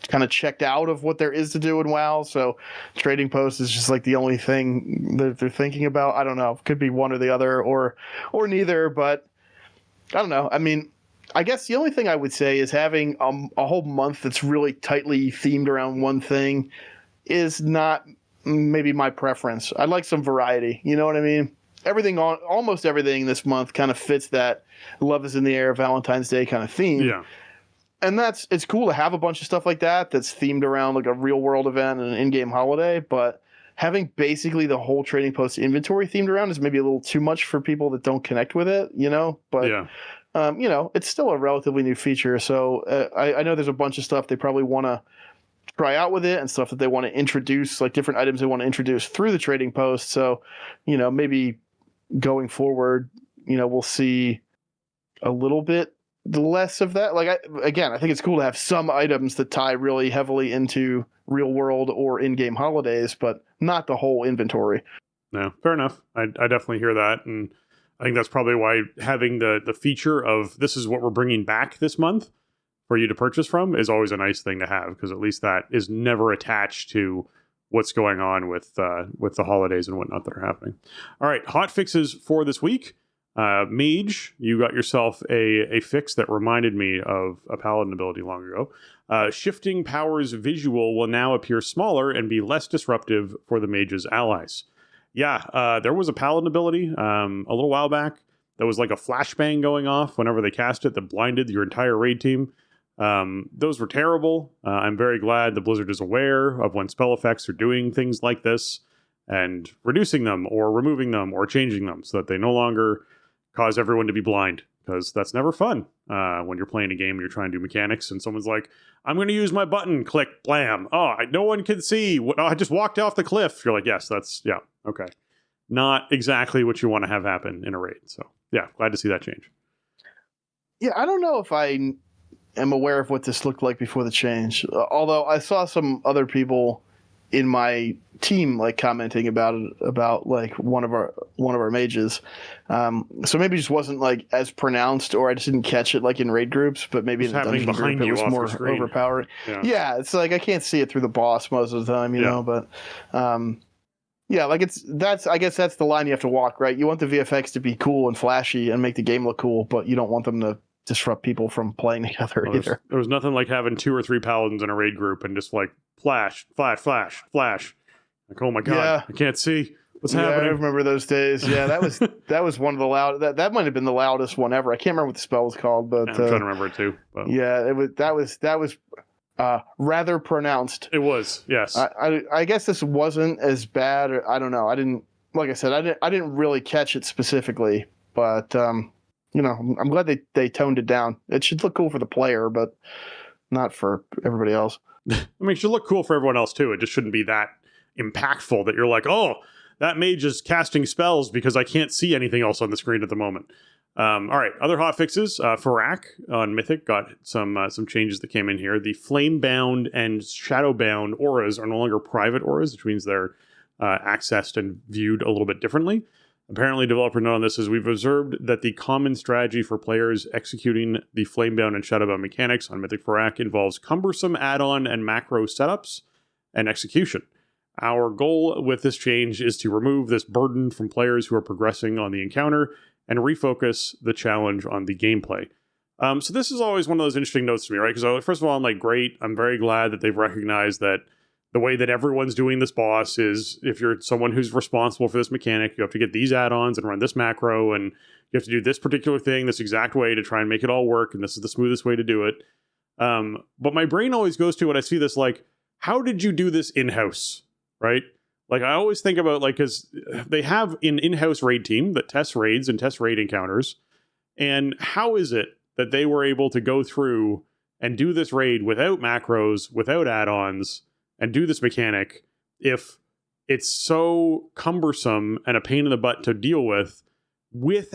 kind of checked out of what there is to do in WoW. So trading posts is just like the only thing that they're thinking about. I don't know. Could be one or the other or neither, but I don't know. I mean, I guess the only thing I would say is having a whole month that's really tightly themed around one thing is not maybe my preference. I'd like some variety. You know what I mean? Almost everything this month kind of fits that love is in the air, Valentine's Day kind of theme. Yeah. And it's cool to have a bunch of stuff like that that's themed around like a real world event and an in-game holiday, but having basically the whole trading post inventory themed around is maybe a little too much for people that don't connect with it, you know? But, you know, it's still a relatively new feature. So I know there's a bunch of stuff they probably want to try out with it and stuff that they want to introduce, like different items they want to introduce through the trading post. So, you know, maybe going forward, you know, we'll see a little bit less of that. Like, I think it's cool to have some items that tie really heavily into real world or in-game holidays, but not the whole inventory. No, fair enough. I definitely hear that. And I think that's probably why having the feature of this is what we're bringing back this month for you to purchase from is always a nice thing to have, because at least that is never attached to what's going on with the holidays and whatnot that are happening. All right, hot fixes for this week. Mage, you got yourself a fix that reminded me of a paladin ability long ago. Shifting powers visual will now appear smaller and be less disruptive for the mage's allies. Yeah, there was a paladin ability a little while back that was like a flashbang going off whenever they cast it that blinded your entire raid team. Those were terrible. I'm very glad the Blizzard is aware of when spell effects are doing things like this and reducing them or removing them or changing them so that they no longer cause everyone to be blind, because that's never fun when you're playing a game and you're trying to do mechanics and someone's like, I'm going to use my button, click, blam. Oh, no one can see. I just walked off the cliff. You're like, yes, yeah, okay. Not exactly what you want to have happen in a raid. So yeah, glad to see that change. Yeah, I don't know if I am aware of what this looked like before the change. Although I saw some other people in my team like commenting about it, about like one of our mages. So maybe it just wasn't like as pronounced, or I just didn't catch it like in raid groups, but maybe in the dungeon group it was more overpowering. Yeah, it's like I can't see it through the boss most of the time, you know, but yeah, like I guess that's the line you have to walk, right? You want the VFX to be cool and flashy and make the game look cool, but you don't want them to disrupt people from playing together either. There was nothing like having 2 or 3 paladins in a raid group and just like flash. Like, oh my god, yeah. I can't see what's happening. I remember those days. Yeah, that was one of the loud. That might have been the loudest one ever. I can't remember what the spell was called, but I'm trying to remember it too. But. Yeah, that was rather pronounced. It was, yes. I guess this wasn't as bad. Or, I don't know. I didn't really catch it specifically, but you know, I'm glad they toned it down. It should look cool for the player, but not for everybody else. I mean, it should look cool for everyone else too. It just shouldn't be that impactful that you're like, oh, that mage is casting spells because I can't see anything else on the screen at the moment. All right, other hot fixes. Farak on Mythic got some changes that came in here. The flame-bound and shadow-bound auras are no longer private auras, which means they're accessed and viewed a little bit differently. Apparently, developer note on this is we've observed that the common strategy for players executing the flame-bound and shadow-bound mechanics on Mythic Farak involves cumbersome add-on and macro setups and execution. Our goal with this change is to remove this burden from players who are progressing on the encounter and refocus the challenge on the gameplay. So this is always one of those interesting notes to me, right? Because first of all, I'm like, great. I'm very glad that they've recognized that the way that everyone's doing this boss is if you're someone who's responsible for this mechanic, you have to get these add-ons and run this macro, and you have to do this particular thing this exact way to try and make it all work, and this is the smoothest way to do it. But my brain always goes to when I see this, like, how did you do this in-house, right? Like, I always think about, like, because they have an in-house raid team that tests raids and tests raid encounters, and how is it that they were able to go through and do this raid without macros, without add-ons, and do this mechanic if it's so cumbersome and a pain in the butt to deal with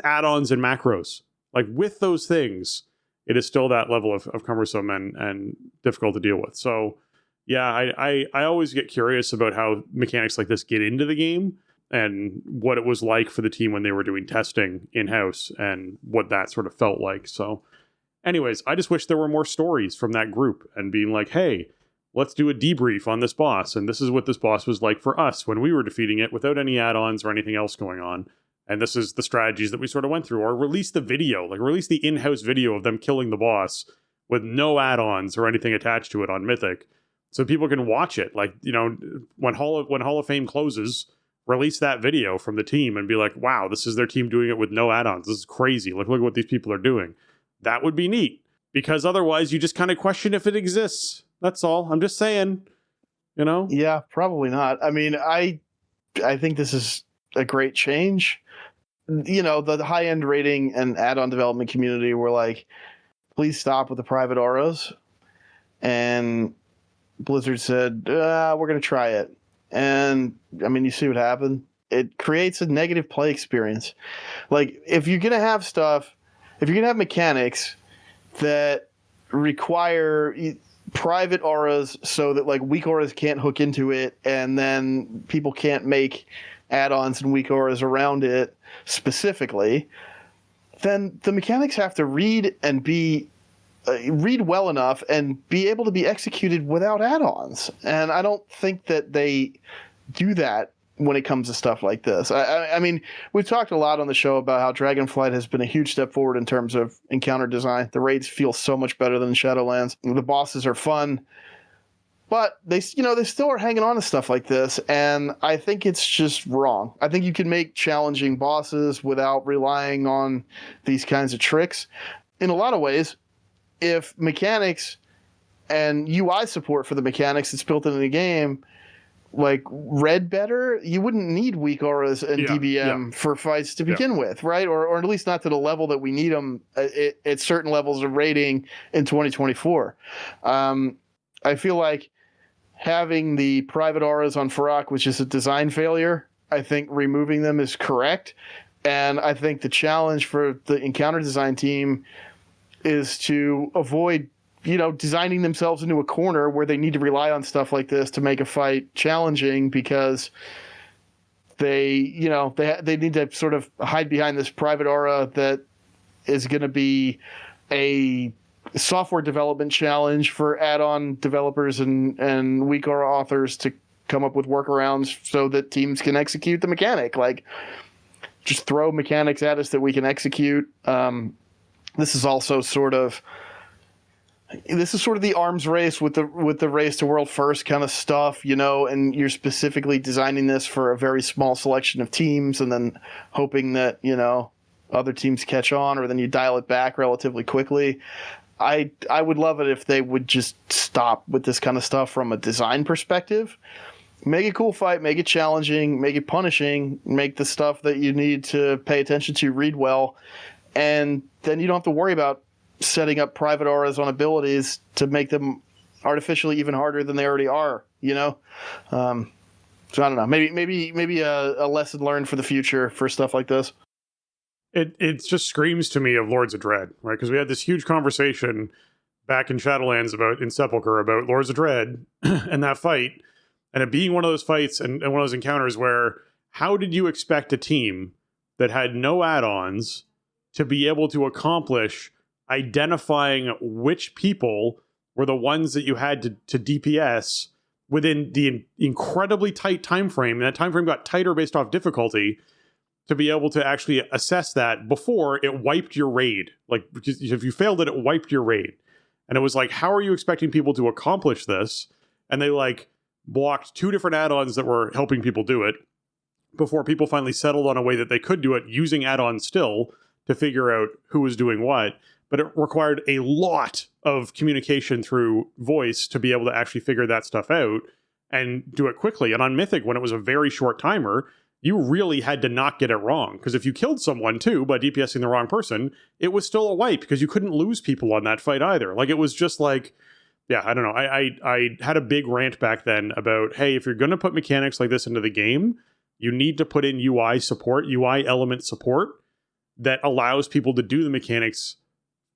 add-ons and macros? Like, with those things, it is still that level of cumbersome and difficult to deal with. So, yeah, I always get curious about how mechanics like this get into the game and what it was like for the team when they were doing testing in-house and what that sort of felt like. So, anyways, I just wish there were more stories from that group and being like, hey, let's do a debrief on this boss. And this is what this boss was like for us when we were defeating it without any add-ons or anything else going on. And this is the strategies that we sort of went through. Or release the video, like release the in-house video of them killing the boss with no add-ons or anything attached to it on Mythic, so people can watch it. Like, you know, when Hall of Fame closes, release that video from the team and be like, wow, this is their team doing it with no add-ons. This is crazy. Like, look at what these people are doing. That would be neat, because otherwise you just kind of question if it exists. That's all. I'm just saying, you know? Yeah, probably not. I mean, I think this is a great change. You know, the high-end rating and add-on development community were like, please stop with the private auras. And Blizzard said, we're going to try it. And, I mean, you see what happened. It creates a negative play experience. Like, if you're going to have stuff, if you're going to have mechanics that require private auras so that, like, weak auras can't hook into it, and then people can't make add-ons and weak auras around it specifically, then the mechanics have to read and be read well enough and be able to be executed without add-ons. And I don't think that they do that when it comes to stuff like this. I mean, we've talked a lot on the show about how Dragonflight has been a huge step forward in terms of encounter design. The raids feel so much better than Shadowlands. The bosses are fun, but they still are hanging on to stuff like this, and I think it's just wrong. I think you can make challenging bosses without relying on these kinds of tricks. In a lot of ways, if mechanics and UI support for the mechanics that's built into the game like read better, you wouldn't need weak auras and DBM for fights to begin with, right? Or at least not to the level that we need them at certain levels of rating in 2024. I feel like having the private auras on Farak, which is a design failure, I think removing them is correct. And I think the challenge for the encounter design team is to avoid, designing themselves into a corner where they need to rely on stuff like this to make a fight challenging, because they need to sort of hide behind this private aura that is going to be a software development challenge for add-on developers and weak aura authors to come up with workarounds so that teams can execute the mechanic. Like, just throw mechanics at us that we can execute. This is also sort of the arms race with the race to world first kind of stuff, and you're specifically designing this for a very small selection of teams and then hoping that, other teams catch on, or then you dial it back relatively quickly. I would love it if they would just stop with this kind of stuff from a design perspective. Make a cool fight, make it challenging, make it punishing, make the stuff that you need to pay attention to read well, and then you don't have to worry about setting up private auras on abilities to make them artificially even harder than they already are, So I don't know, maybe a lesson learned for the future for stuff like this. It just screams to me of Lords of Dread, right? Because we had this huge conversation back in Shadowlands in Sepulchre about Lords of Dread and that fight, and it being one of those fights and one of those encounters where, how did you expect a team that had no add-ons to be able to accomplish identifying which people were the ones that you had to DPS within the incredibly tight time frame? And that time frame got tighter based off difficulty, to be able to actually assess that before it wiped your raid. Like, because if you failed it wiped your raid. And it was like, how are you expecting people to accomplish this? And they blocked 2 different add-ons that were helping people do it before people finally settled on a way that they could do it using add-ons still to figure out who was doing what. But it required a lot of communication through voice to be able to actually figure that stuff out and do it quickly. And on Mythic, when it was a very short timer, you really had to not get it wrong. Because if you killed someone too by DPSing the wrong person, it was still a wipe, because you couldn't lose people on that fight either. Like, it was just like, yeah, I don't know. I had a big rant back then about, hey, if you're going to put mechanics like this into the game, you need to put in UI support, UI element support that allows people to do the mechanics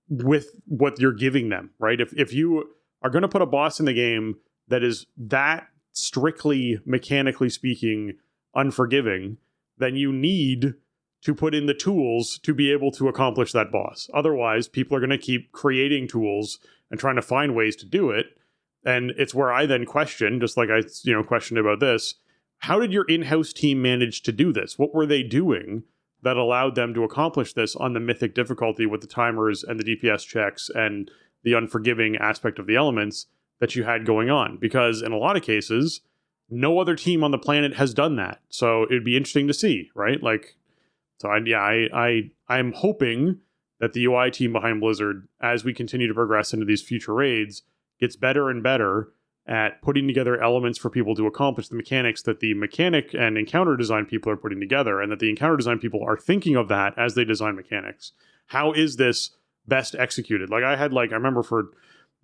with what you're giving them, right? If you are going to put a boss in the game that is that strictly, mechanically speaking, unforgiving, then you need to put in the tools to be able to accomplish that boss. Otherwise, people are going to keep creating tools and trying to find ways to do it And it's where I then question, just like I questioned about this, how did your in-house team manage to do this? What were they doing that allowed them to accomplish this on the mythic difficulty with the timers and the DPS checks and the unforgiving aspect of the elements that you had going on? Because in a lot of cases, no other team on the planet has done that. So it'd be interesting to see, right? Like, so I'm hoping that the UI team behind Blizzard, as we continue to progress into these future raids, gets better and better at putting together elements for people to accomplish the mechanics that the mechanic and encounter design people are putting together, and that the encounter design people are thinking of that as they design mechanics. How is this best executed? Like, I remember for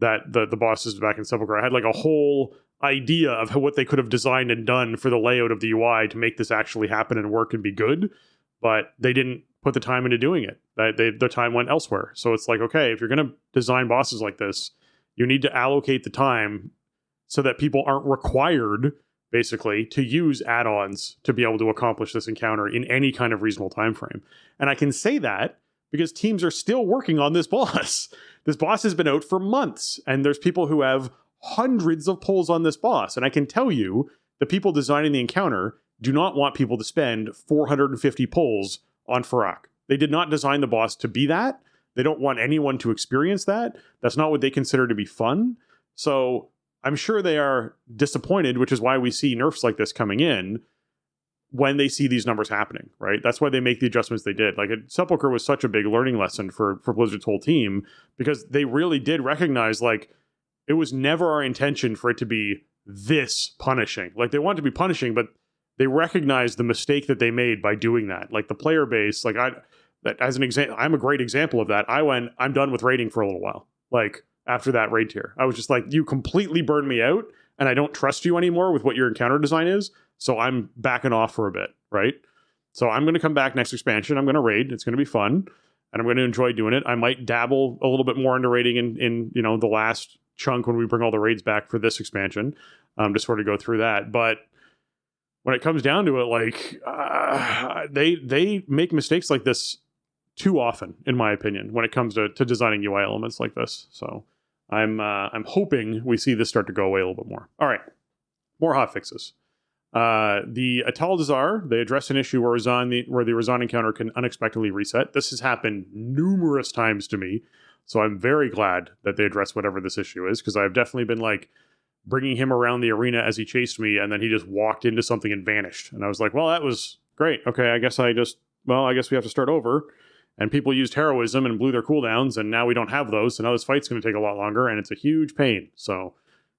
that the bosses back in Sepulchre, I had like a whole idea of what they could have designed and done for the layout of the UI to make this actually happen and work and be good, but they didn't put the time into doing it. Their time went elsewhere. So it's like, okay, if you're going to design bosses like this, you need to allocate the time so that people aren't required, basically, to use add-ons to be able to accomplish this encounter in any kind of reasonable time frame. And I can say that because teams are still working on this boss. This boss has been out for months, and there's people who have hundreds of pulls on this boss. And I can tell you, the people designing the encounter do not want people to spend 450 pulls on Farak. They did not design the boss to be that. They don't want anyone to experience that. That's not what they consider to be fun. So I'm sure they are disappointed, which is why we see nerfs like this coming in when they see these numbers happening, right? That's why they make the adjustments they did. Like, Sepulchre was such a big learning lesson for Blizzard's whole team, because they really did recognize, like, it was never our intention for it to be this punishing. Like, they wanted to be punishing, but they recognized the mistake that they made by doing that. Like, the player base, like, as an example, I'm a great example of that. I'm done with raiding for a little while. Like, after that raid tier, I was just like, you completely burned me out, and I don't trust you anymore with what your encounter design is. So I'm backing off for a bit, right? So I'm going to come back next expansion. I'm going to raid. It's going to be fun, and I'm going to enjoy doing it. I might dabble a little bit more into raiding in the last chunk when we bring all the raids back for this expansion, to sort of go through that. But when it comes down to it, like, they make mistakes like this too often, in my opinion, when it comes to designing UI elements like this. So I'm hoping we see this start to go away a little bit more. All right, more hotfixes. The Ataldazar, they address an issue where the Razan encounter can unexpectedly reset. This has happened numerous times to me, so I'm very glad that they address whatever this issue is, because I've definitely been like bringing him around the arena as he chased me, and then he just walked into something and vanished. And I was like, well, that was great. Okay, I guess we have to start over. And people used heroism and blew their cooldowns, and now we don't have those, so now this fight's going to take a lot longer, and it's a huge pain. So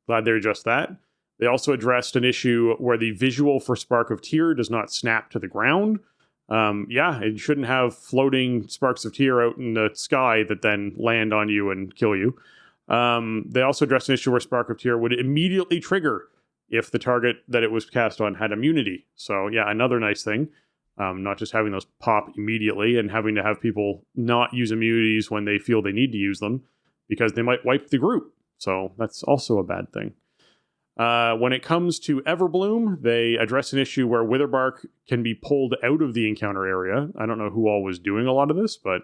glad they addressed that. They also addressed an issue where the visual for Spark of Tyr does not snap to the ground. It shouldn't have floating sparks of Tyr out in the sky that then land on you and kill you. They also addressed an issue where Spark of Tyr would immediately trigger if the target that it was cast on had immunity. So yeah, another nice thing. Not just having those pop immediately and having to have people not use immunities when they feel they need to use them, because they might wipe the group. So that's also a bad thing. When it comes to Everbloom, they address an issue where Witherbark can be pulled out of the encounter area. I don't know who all was doing a lot of this, but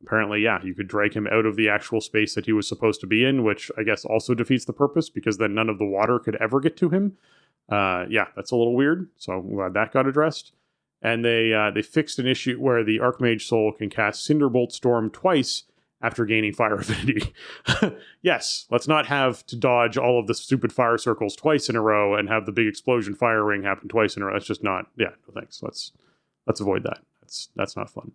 apparently, yeah, you could drag him out of the actual space that he was supposed to be in, which I guess also defeats the purpose, because then none of the water could ever get to him. That's a little weird. So I'm glad that got addressed. And they fixed an issue where the Archmage Soul can cast Cinderbolt Storm twice after gaining Fire Affinity. Yes, let's not have to dodge all of the stupid fire circles twice in a row and have the big explosion fire ring happen twice in a row. That's just not, no thanks. Let's avoid that. That's not fun.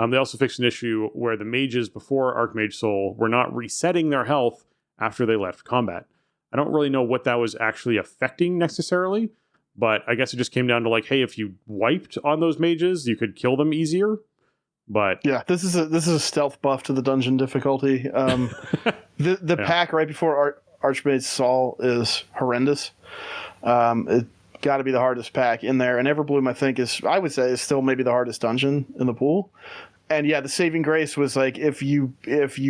They also fixed an issue where the mages before Archmage Soul were not resetting their health after they left combat. I don't really know what that was actually affecting necessarily, but I guess it just came down to like, hey, if you wiped on those mages, you could kill them easier. But yeah, this is a stealth buff to the dungeon difficulty. The pack right before Archmage Soul is horrendous. It got to be the hardest pack in there, and Everbloom I would say is still maybe the hardest dungeon in the pool. And yeah, the saving grace was like if you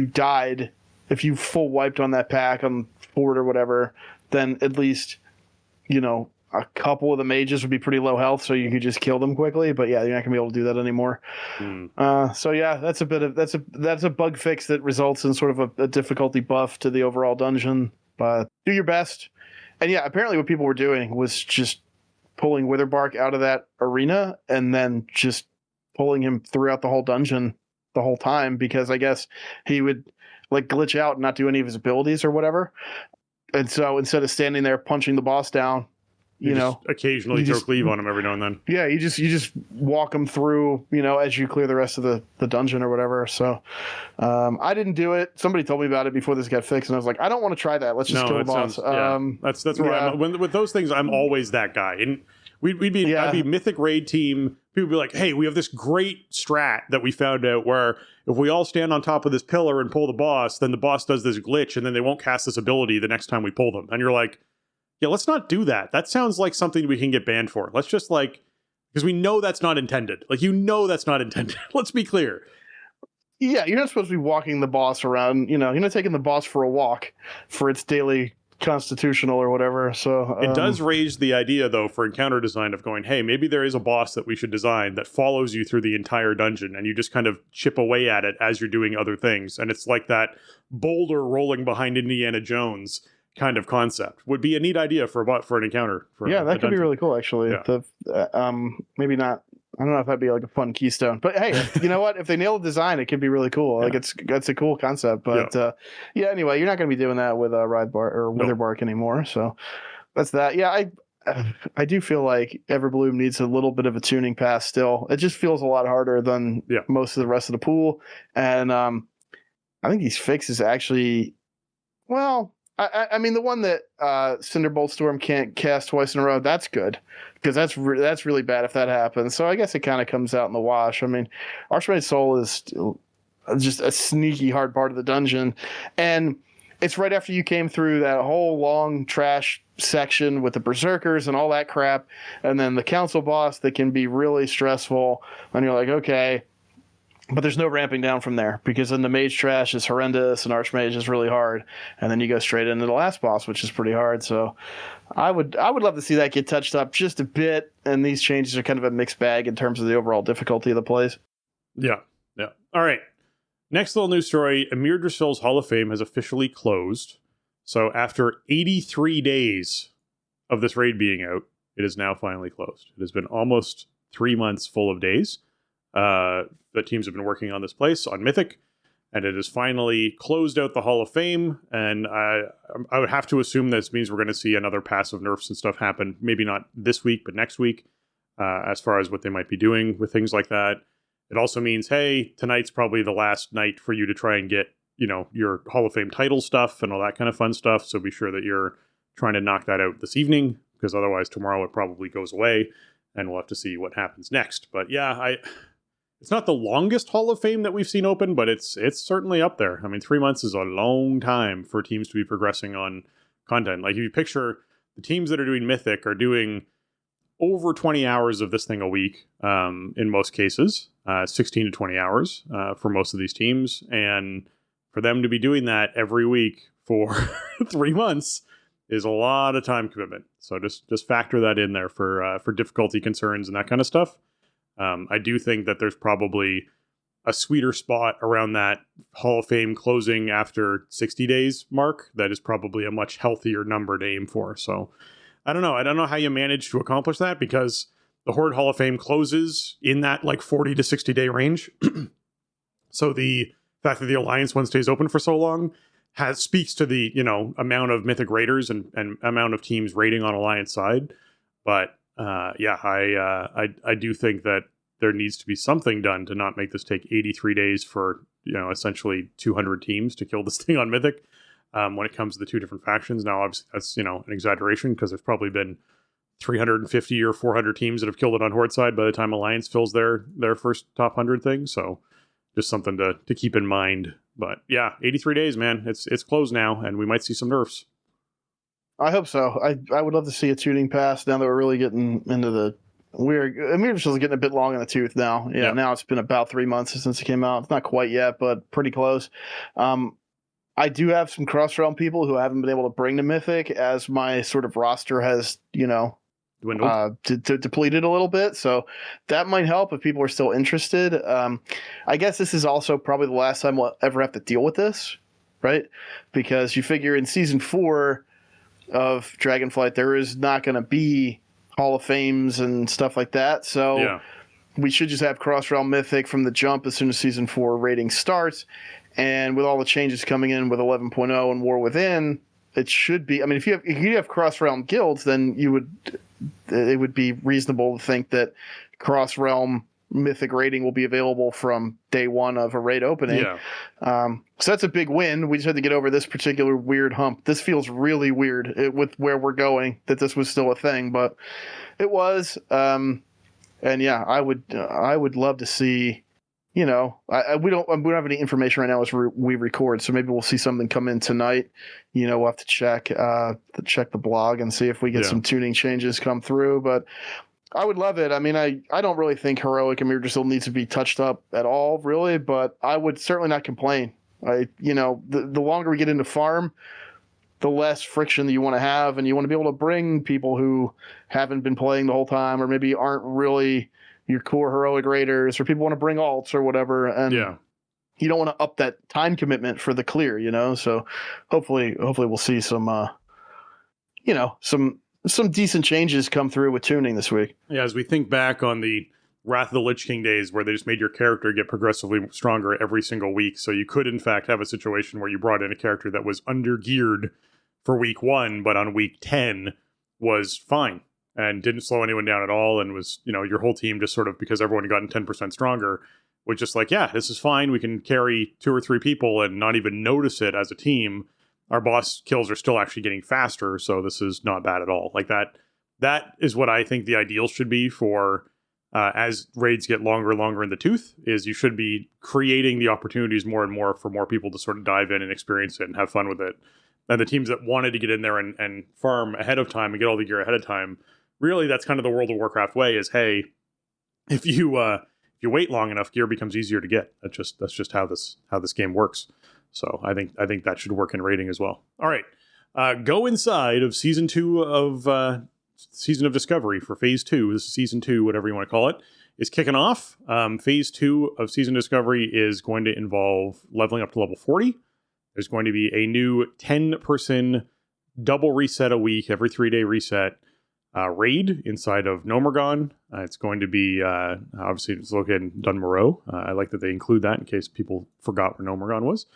died, if you full wiped on that pack on forward or whatever, then at least a couple of the mages would be pretty low health, so you could just kill them quickly. But yeah, you're not gonna be able to do that anymore. So yeah, that's a bug fix that results in sort of a difficulty buff to the overall dungeon. But do your best. And yeah, apparently what people were doing was just pulling Witherbark out of that arena and then just pulling him throughout the whole dungeon the whole time, because I guess he would like glitch out and not do any of his abilities or whatever. And so instead of standing there punching the boss down, you know, occasionally throw cleave on him every now and then. Yeah, you just walk him through, you know, as you clear the rest of the dungeon or whatever. So I didn't do it. Somebody told me about it before this got fixed, and I was like, I don't want to try that. Let's just kill the boss. That's where I'm, with those things, I'm always that guy. And I'd be Mythic Raid team. People would be like, hey, we have this great strat that we found out where if we all stand on top of this pillar and pull the boss, then the boss does this glitch, and then they won't cast this ability the next time we pull them. And you're like, yeah, let's not do that. That sounds like something we can get banned for. Let's just because we know that's not intended. Like, you know that's not intended. Let's be clear. Yeah, you're not supposed to be walking the boss around. You know, you're not taking the boss for a walk for its daily constitutional or whatever. So it does raise the idea, though, for encounter design of going, hey, maybe there is a boss that we should design that follows you through the entire dungeon, and you just kind of chip away at it as you're doing other things. And it's like that boulder rolling behind Indiana Jones kind of concept. Would be a neat idea for an encounter. That could be really cool, actually. Yeah. Maybe not. I don't know if that'd be like a fun keystone, but hey, you know what? If they nail the design, it could be really cool. Like that's a cool concept. But anyway, you're not going to be doing that with Witherbark or Witherbark anymore. So that's that. Yeah, I do feel like Everbloom needs a little bit of a tuning pass still. It just feels a lot harder than most of the rest of the pool. And I think these fixes actually, well, I mean, the one that Cinderbolt Storm can't cast twice in a row, that's good, because that's really bad if that happens. So I guess it kind of comes out in the wash. I mean, Archmage's Soul is just a sneaky hard part of the dungeon, and it's right after you came through that whole long trash section with the Berserkers and all that crap, and then the Council boss that can be really stressful, and you're like, okay. But there's no ramping down from there, because then the mage trash is horrendous and Archmage is really hard, and then you go straight into the last boss, which is pretty hard. So I would love to see that get touched up just a bit, and these changes are kind of a mixed bag in terms of the overall difficulty of the plays. Yeah. All right. Next little news story, Emir Drassil's Hall of Fame has officially closed. So after 83 days of this raid being out, it is now finally closed. It has been almost 3 months full of days. The teams have been working on this place on Mythic, and it has finally closed out the Hall of Fame. And I would have to assume this means we're going to see another passive nerfs and stuff happen. Maybe not this week, but next week, as far as what they might be doing with things like that. It also means, hey, tonight's probably the last night for you to try and get, your Hall of Fame title stuff and all that kind of fun stuff. So be sure that you're trying to knock that out this evening, because otherwise tomorrow it probably goes away, and we'll have to see what happens next. But yeah, it's not the longest Hall of Fame that we've seen open, but it's certainly up there. I mean, 3 months is a long time for teams to be progressing on content. Like, if you picture the teams that are doing Mythic are doing over 20 hours of this thing a week, in most cases, 16 to 20 hours for most of these teams. And for them to be doing that every week for 3 months is a lot of time commitment. So just factor that in there for difficulty concerns and that kind of stuff. I do think that there's probably a sweeter spot around that Hall of Fame closing after 60 days mark that is probably a much healthier number to aim for. So I don't know. I don't know how you manage to accomplish that, because the Horde Hall of Fame closes in that 40 to 60 day range. So the fact that the Alliance one stays open for so long speaks to the, amount of Mythic Raiders and amount of teams raiding on Alliance side. But I do think that there needs to be something done to not make this take 83 days for, essentially 200 teams to kill this thing on Mythic when it comes to the two different factions. Now, obviously, that's, an exaggeration, because there's probably been 350 or 400 teams that have killed it on Horde side by the time Alliance fills their first top 100 thing. So just something to keep in mind. But yeah, 83 days, man. It's closed now, and we might see some nerfs. I hope so. I would love to see a tuning pass now that we're really getting into the weird. Emir is getting a bit long in the tooth now. Yeah, now it's been about 3 months since it came out. It's not quite yet, but pretty close. I do have some cross-realm people who I haven't been able to bring to Mythic, as my sort of roster has, depleted a little bit. So that might help if people are still interested. I guess this is also probably the last time we'll ever have to deal with this. right? Because you figure in season 4 of Dragonflight, there is not going to be Hall of Fames and stuff like that. So we should just have Cross-Realm Mythic from the jump as soon as season 4 rating starts. And with all the changes coming in with 11.0 and War Within, it should be. I mean, if you have Cross-Realm guilds, then it would be reasonable to think that Cross-Realm Mythic rating will be available from day one of a raid opening. So that's a big win. We just had to get over this particular weird hump. This feels really weird with where we're going, that this was still a thing, but it was. And yeah, I would love to see. We don't have any information right now as we record, so maybe we'll see something come in tonight. We'll have to check the blog and see if we get some tuning changes come through. But I would love it. I mean, I don't really think Heroic Emir still needs to be touched up at all, really, but I would certainly not complain. The longer we get into farm, the less friction that you want to have, and you want to be able to bring people who haven't been playing the whole time, or maybe aren't really your core heroic raiders, or people want to bring alts or whatever, and you don't want to up that time commitment for the clear, So hopefully we'll see some decent changes come through with tuning this week. Yeah, as we think back on the Wrath of the Lich King days, where they just made your character get progressively stronger every single week, so you could in fact have a situation where you brought in a character that was under-geared for week 1, but on week 10 was fine and didn't slow anyone down at all, and was, your whole team just sort of, because everyone had gotten 10% stronger, was just like, yeah, this is fine, we can carry 2 or 3 people and not even notice it as a team. Our boss kills are still actually getting faster, so this is not bad at all. Like that is what I think the ideal should be for, as raids get longer and longer in the tooth, is you should be creating the opportunities more and more for more people to sort of dive in and experience it and have fun with it. And the teams that wanted to get in there and farm ahead of time and get all the gear ahead of time, really that's kind of the World of Warcraft way, is, hey, if you wait long enough, gear becomes easier to get. That's just how this game works. So I think that should work in raiding as well. All right, go inside of season 2 of Season of Discovery for Phase 2. This is Season 2, whatever you want to call it, is kicking off. Phase 2 of Season of Discovery is going to involve leveling up to level 40. There's going to be a new 10-person double reset a week, every 3-day reset raid inside of Nomergon. It's going to be, obviously, it's located in Dunmoreau. I like that they include that in case people forgot where Nomergon was.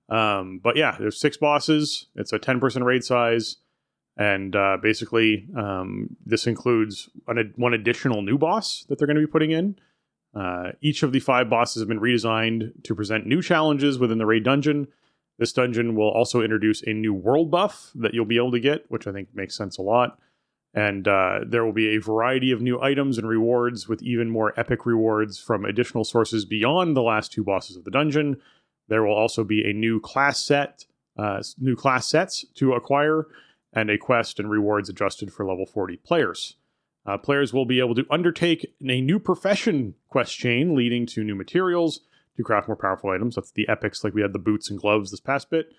But yeah, there's 6 bosses. It's a 10-person raid size. And basically, this includes one additional new boss that they're going to be putting in. Each of the 5 bosses have been redesigned to present new challenges within the raid dungeon. This dungeon will also introduce a new world buff that you'll be able to get, which I think makes sense a lot. And there will be a variety of new items and rewards, with even more epic rewards from additional sources beyond the last 2 bosses of the dungeon. There will also be a new class sets to acquire, and a quest and rewards adjusted for level 40 players. Players will be able to undertake a new profession quest chain, leading to new materials to craft more powerful items. That's the epics, like we had the boots and gloves this past bit.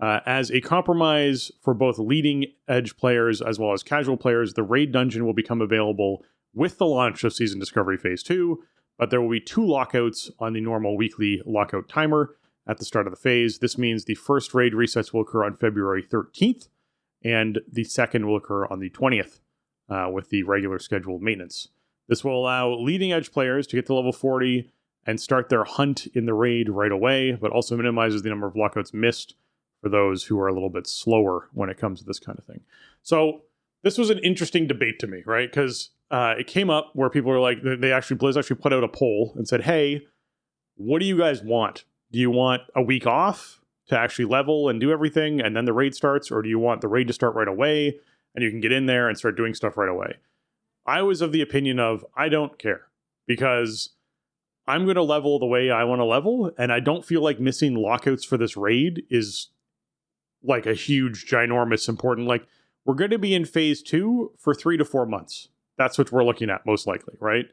As a compromise for both leading edge players as well as casual players, the raid dungeon will become available with the launch of Season Discovery Phase 2, but there will be 2 lockouts on the normal weekly lockout timer at the start of the phase. This means the first raid resets will occur on February 13th, and the second will occur on the 20th with the regular scheduled maintenance. This will allow leading edge players to get to level 40 and start their hunt in the raid right away, but also minimizes the number of lockouts missed for those who are a little bit slower when it comes to this kind of thing. So this was an interesting debate to me, right? Because it came up where people were like, Blizz actually put out a poll and said, hey, what do you guys want? Do you want a week off to actually level and do everything, and then the raid starts? Or do you want the raid to start right away and you can get in there and start doing stuff right away? I was of the opinion of, I don't care, because I'm going to level the way I want to level, and I don't feel like missing lockouts for this raid is like a huge, ginormous, important, like, we're going to be in phase 2 for 3 to 4 months. That's what we're looking at, most likely, right?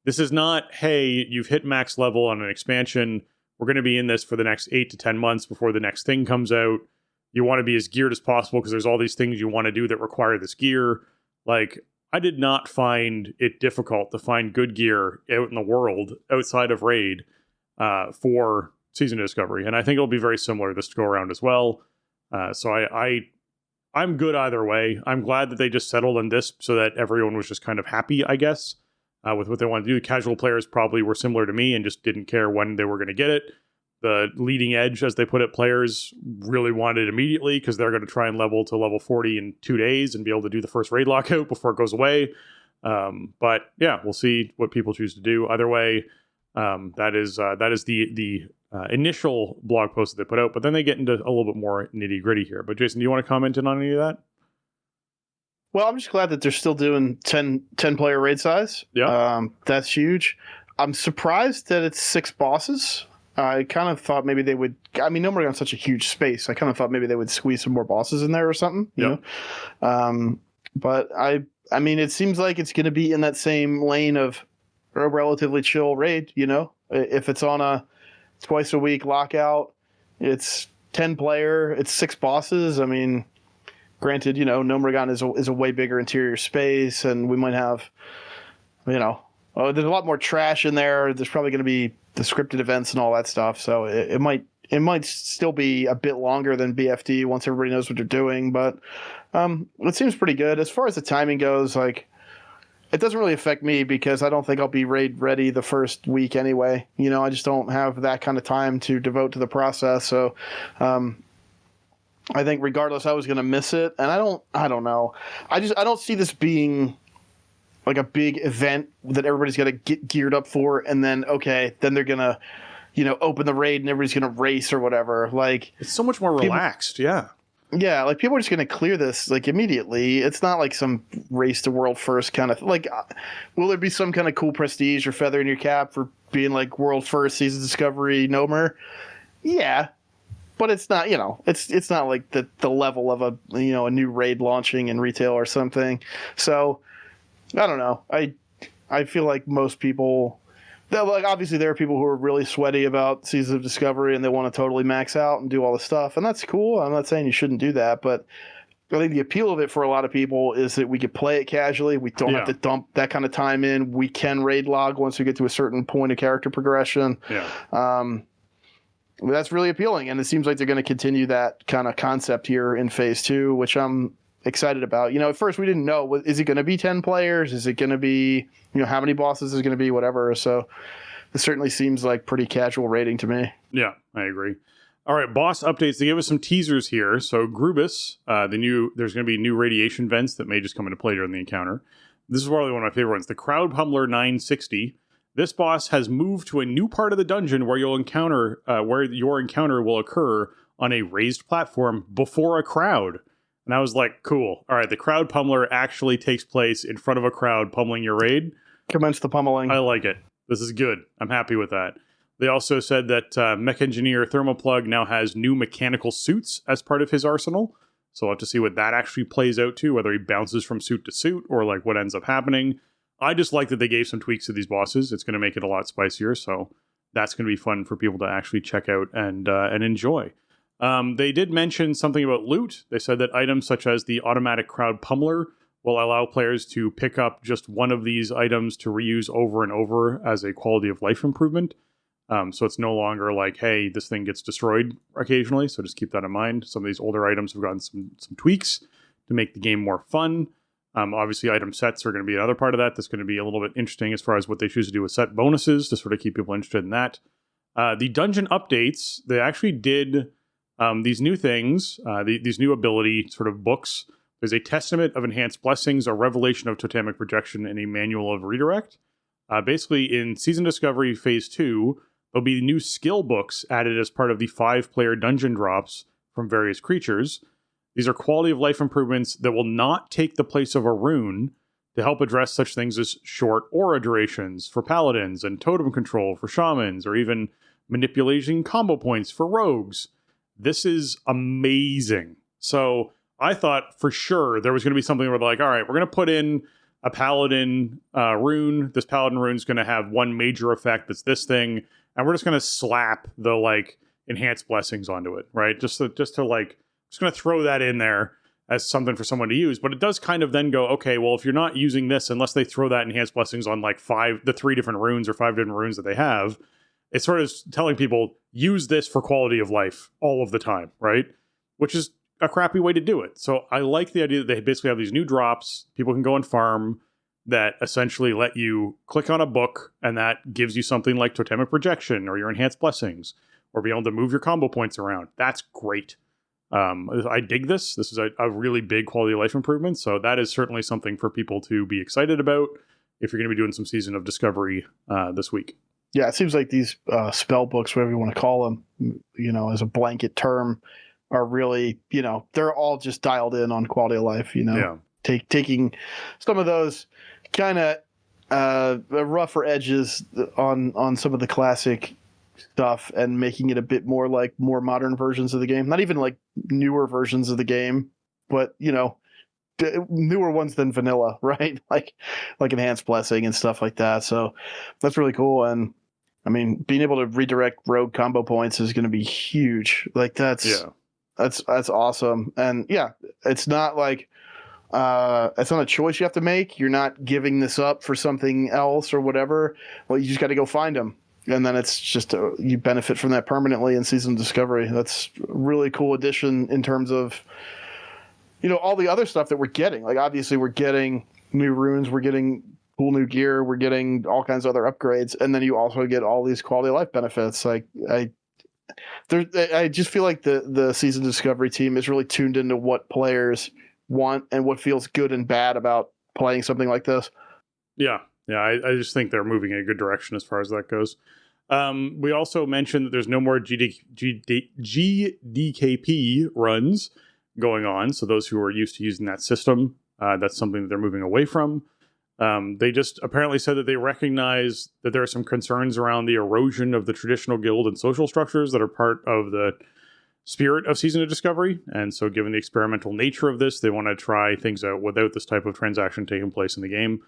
This is not, hey, you've hit max level on an expansion. We're going to be in this for the next 8 to 10 months before the next thing comes out. You want to be as geared as possible because there's all these things you want to do that require this gear. Like, I did not find it difficult to find good gear out in the world outside of Raid for Season of Discovery, and I think it'll be very similar this go around as well. So I'm good either way. I'm glad that they just settled on this so that everyone was just kind of happy, I guess, with what they wanted to do. Casual players probably were similar to me and just didn't care when they were going to get it. The leading edge, as they put it, players really wanted it immediately because they're going to try and level to level 40 in 2 days and be able to do the first raid lockout before it goes away. But yeah, we'll see what people choose to do. Either way, that is the initial blog post that they put out, but then they get into a little bit more nitty gritty here. But Jason, do you want to comment in on any of that? Well, I'm just glad that they're still doing 10 player raid size. Yeah. That's huge. I'm surprised that it's 6 bosses. I kind of thought maybe they would, I mean, Nomura got such a huge space. I kind of thought maybe they would squeeze some more bosses in there or something, you know? But I mean, it seems like it's going to be in that same lane of a relatively chill raid, you know? If it's on a twice a week lockout, it's 10 player, it's 6 bosses. I mean, granted, you know, Nomura is a way bigger interior space, and we might have, you know, there's a lot more trash in there. There's probably going to be the scripted events and all that stuff. So it might still be a bit longer than BFD once everybody knows what they're doing. But it seems pretty good. As far as the timing goes, like, it doesn't really affect me because I don't think I'll be raid ready the first week anyway. You know, I just don't have that kind of time to devote to the process. So I think regardless, I was going to miss it. And I don't know. I don't see this being like a big event that everybody's got to get geared up for, and then they're gonna, you know, open the raid and everybody's gonna race or whatever. Like, it's so much more relaxed. Yeah, like people are just gonna clear this like immediately. It's not like some race to world first kind of like. Will there be some kind of cool prestige or feather in your cap for being like world first season discovery Nomer? Yeah. But it's not, you know, it's not like the level of a, you know, a new raid launching in retail or something. So I don't know. I feel like most people, like, obviously there are people who are really sweaty about Seasons of Discovery and they want to totally max out and do all the stuff, and that's cool. I'm not saying you shouldn't do that, but I think the appeal of it for a lot of people is that we could play it casually. We don't have to dump that kind of time in. We can raid log once we get to a certain point of character progression. Yeah. That's really appealing, and it seems like they're going to continue that kind of concept here in Phase 2, which I'm excited about. You know, at first we didn't know, is it going to be 10 players? Is it going to be, you know, how many bosses is going to be, whatever. So it certainly seems like pretty casual rating to me. Yeah, I agree. All right, boss updates. They gave us some teasers here. So Grubus, there's going to be new radiation vents that may just come into play during the encounter. This is probably one of my favorite ones. The Crowd Pummeler 960. This boss has moved to a new part of the dungeon where your encounter will occur on a raised platform before a crowd. And I was like, cool. All right, the Crowd Pummeler actually takes place in front of a crowd pummeling your raid. Commence the pummeling. I like it. This is good. I'm happy with that. They also said that Mech Engineer Thermoplug now has new mechanical suits as part of his arsenal. So we'll have to see what that actually plays out to, whether he bounces from suit to suit or like what ends up happening. I just like that they gave some tweaks to these bosses. It's going to make it a lot spicier. So that's going to be fun for people to actually check out and enjoy. They did mention something about loot. They said that items such as the automatic Crowd Pummeler will allow players to pick up just one of these items to reuse over and over as a quality of life improvement. So it's no longer like, hey, this thing gets destroyed occasionally. So just keep that in mind. Some of these older items have gotten some tweaks to make the game more fun. Obviously, item sets are going to be another part of that. That's going to be a little bit interesting as far as what they choose to do with set bonuses to sort of keep people interested in that. The dungeon updates, they actually did these new things, these new ability sort of books. There's a Testament of Enhanced Blessings, a Revelation of Totemic Projection, and a Manual of Redirect. Basically, in Season Discovery Phase 2, there'll be new skill books added as part of the 5-player dungeon drops from various creatures. These are quality of life improvements that will not take the place of a rune to help address such things as short aura durations for paladins and totem control for shamans, or even manipulating combo points for rogues. This is amazing. So I thought for sure there was going to be something where they're like, all right, we're going to put in a paladin rune. This paladin rune is going to have one major effect that's this thing, and we're just going to slap the like enhanced blessings onto it, right? Just going to throw that in there as something for someone to use. But it does kind of then go, okay, well, if you're not using this, unless they throw that enhanced blessings on like 3 different runes or 5 different runes that they have, it's sort of telling people use this for quality of life all of the time, right? Which is a crappy way to do it. So I like the idea that they basically have these new drops. People can go and farm that essentially let you click on a book, and that gives you something like Totemic Projection or your Enhanced Blessings, or be able to move your combo points around. That's great. I dig this. This is a really big quality of life improvement. So that is certainly something for people to be excited about if you're going to be doing some Season of Discovery this week. Yeah, it seems like these spell books, whatever you want to call them, as a blanket term, are really, they're all just dialed in on quality of life, Yeah. Taking some of those kind of rougher edges on some of the classic stuff and making it a bit more like more modern versions of the game. Not even like newer versions of the game, but, newer ones than vanilla, right? Like Enhanced Blessing and stuff like that. So that's really cool. And I mean, being able to redirect rogue combo points is going to be huge. Like that's awesome. And yeah, it's not like it's not a choice you have to make. You're not giving this up for something else or whatever. Well, you just got to go find them. And then it's just you benefit from that permanently in Season of Discovery. That's a really cool addition in terms of, all the other stuff that we're getting. Like, obviously, we're getting new runes, we're getting cool new gear, we're getting all kinds of other upgrades, and then you also get all these quality of life benefits. Like, I just feel like the Season of Discovery team is really tuned into what players want and what feels good and bad about playing something like this. Yeah. Yeah, I just think they're moving in a good direction as far as that goes. We also mentioned that there's no more GDKP runs going on. So those who are used to using that system, that's something that they're moving away from. They just apparently said that they recognize that there are some concerns around the erosion of the traditional guild and social structures that are part of the spirit of Season of Discovery. And so given the experimental nature of this, they want to try things out without this type of transaction taking place in the game.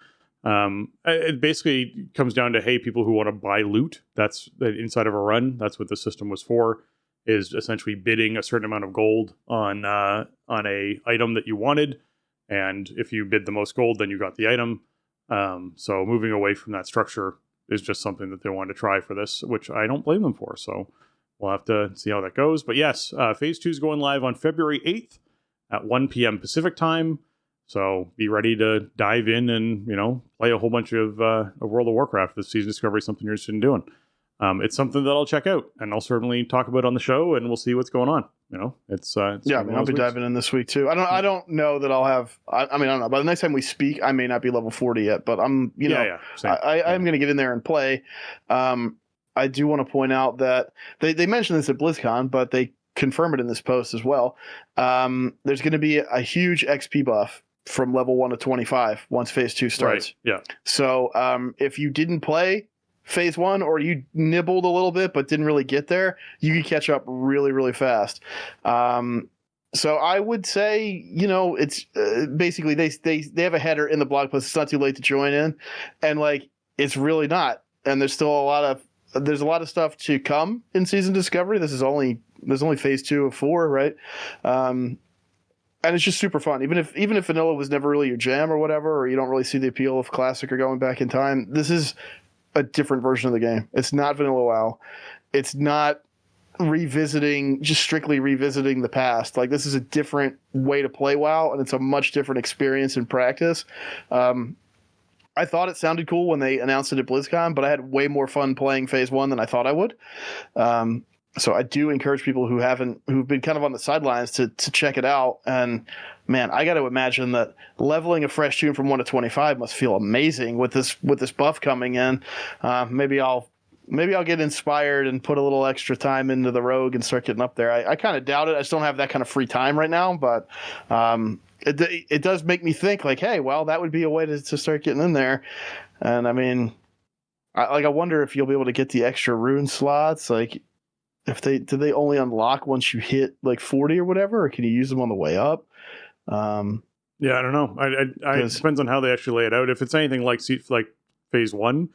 It basically comes down to, hey, people who want to buy loot, that's inside of a run, that's what the system was for, is essentially bidding a certain amount of gold on a item that you wanted, and if you bid the most gold, then you got the item. So moving away from that structure is just something that they wanted to try for this, which I don't blame them for. So we'll have to see how that goes. But yes, Phase 2 is going live on February 8th at 1 p.m. Pacific time. So be ready to dive in and, play a whole bunch of World of Warcraft. This Season Discovery is something you're interested in doing. It's something that I'll check out, and I'll certainly talk about on the show, and we'll see what's going on. It's yeah. I'll be diving in this week too. I don't know that I'll have. I don't know. By the next time we speak, I may not be level 40 yet, but I'm. I'm going to get in there and play. I do want to point out that they mentioned this at BlizzCon, but they confirm it in this post as well. There's going to be a huge XP buff from level 1 to 25 once Phase 2 starts. Right. Yeah. So if you didn't play Phase 1 or you nibbled a little bit but didn't really get there, you can catch up really, really fast. So I would say, it's basically they have a header in the blog post. It's not too late to join in, and it's really not. And there's still a lot of stuff to come in Season Discovery. There's only Phase 2 of 4, right? And it's just super fun. Even if vanilla was never really your jam or whatever, or you don't really see the appeal of classic or going back in time, this is a different version of the game. It's not vanilla WoW. It's not strictly revisiting the past. Like, this is a different way to play WoW, and it's a much different experience in practice. I thought it sounded cool when they announced it at BlizzCon, but I had way more fun playing Phase 1 than I thought I would. So I do encourage people who've been kind of on the sidelines to check it out. And man, I got to imagine that leveling a fresh tune from 1 to 25 must feel amazing with this buff coming in. Maybe I'll get inspired and put a little extra time into the rogue and start getting up there. I kind of doubt it. I just don't have that kind of free time right now, but it does make me think like, hey, well, that would be a way to start getting in there. And I mean, I wonder if you'll be able to get the extra rune slots. Like, do they only unlock once you hit like 40 or whatever, or can you use them on the way up? Yeah, I don't know. It depends on how they actually lay it out. If it's anything like Phase 1,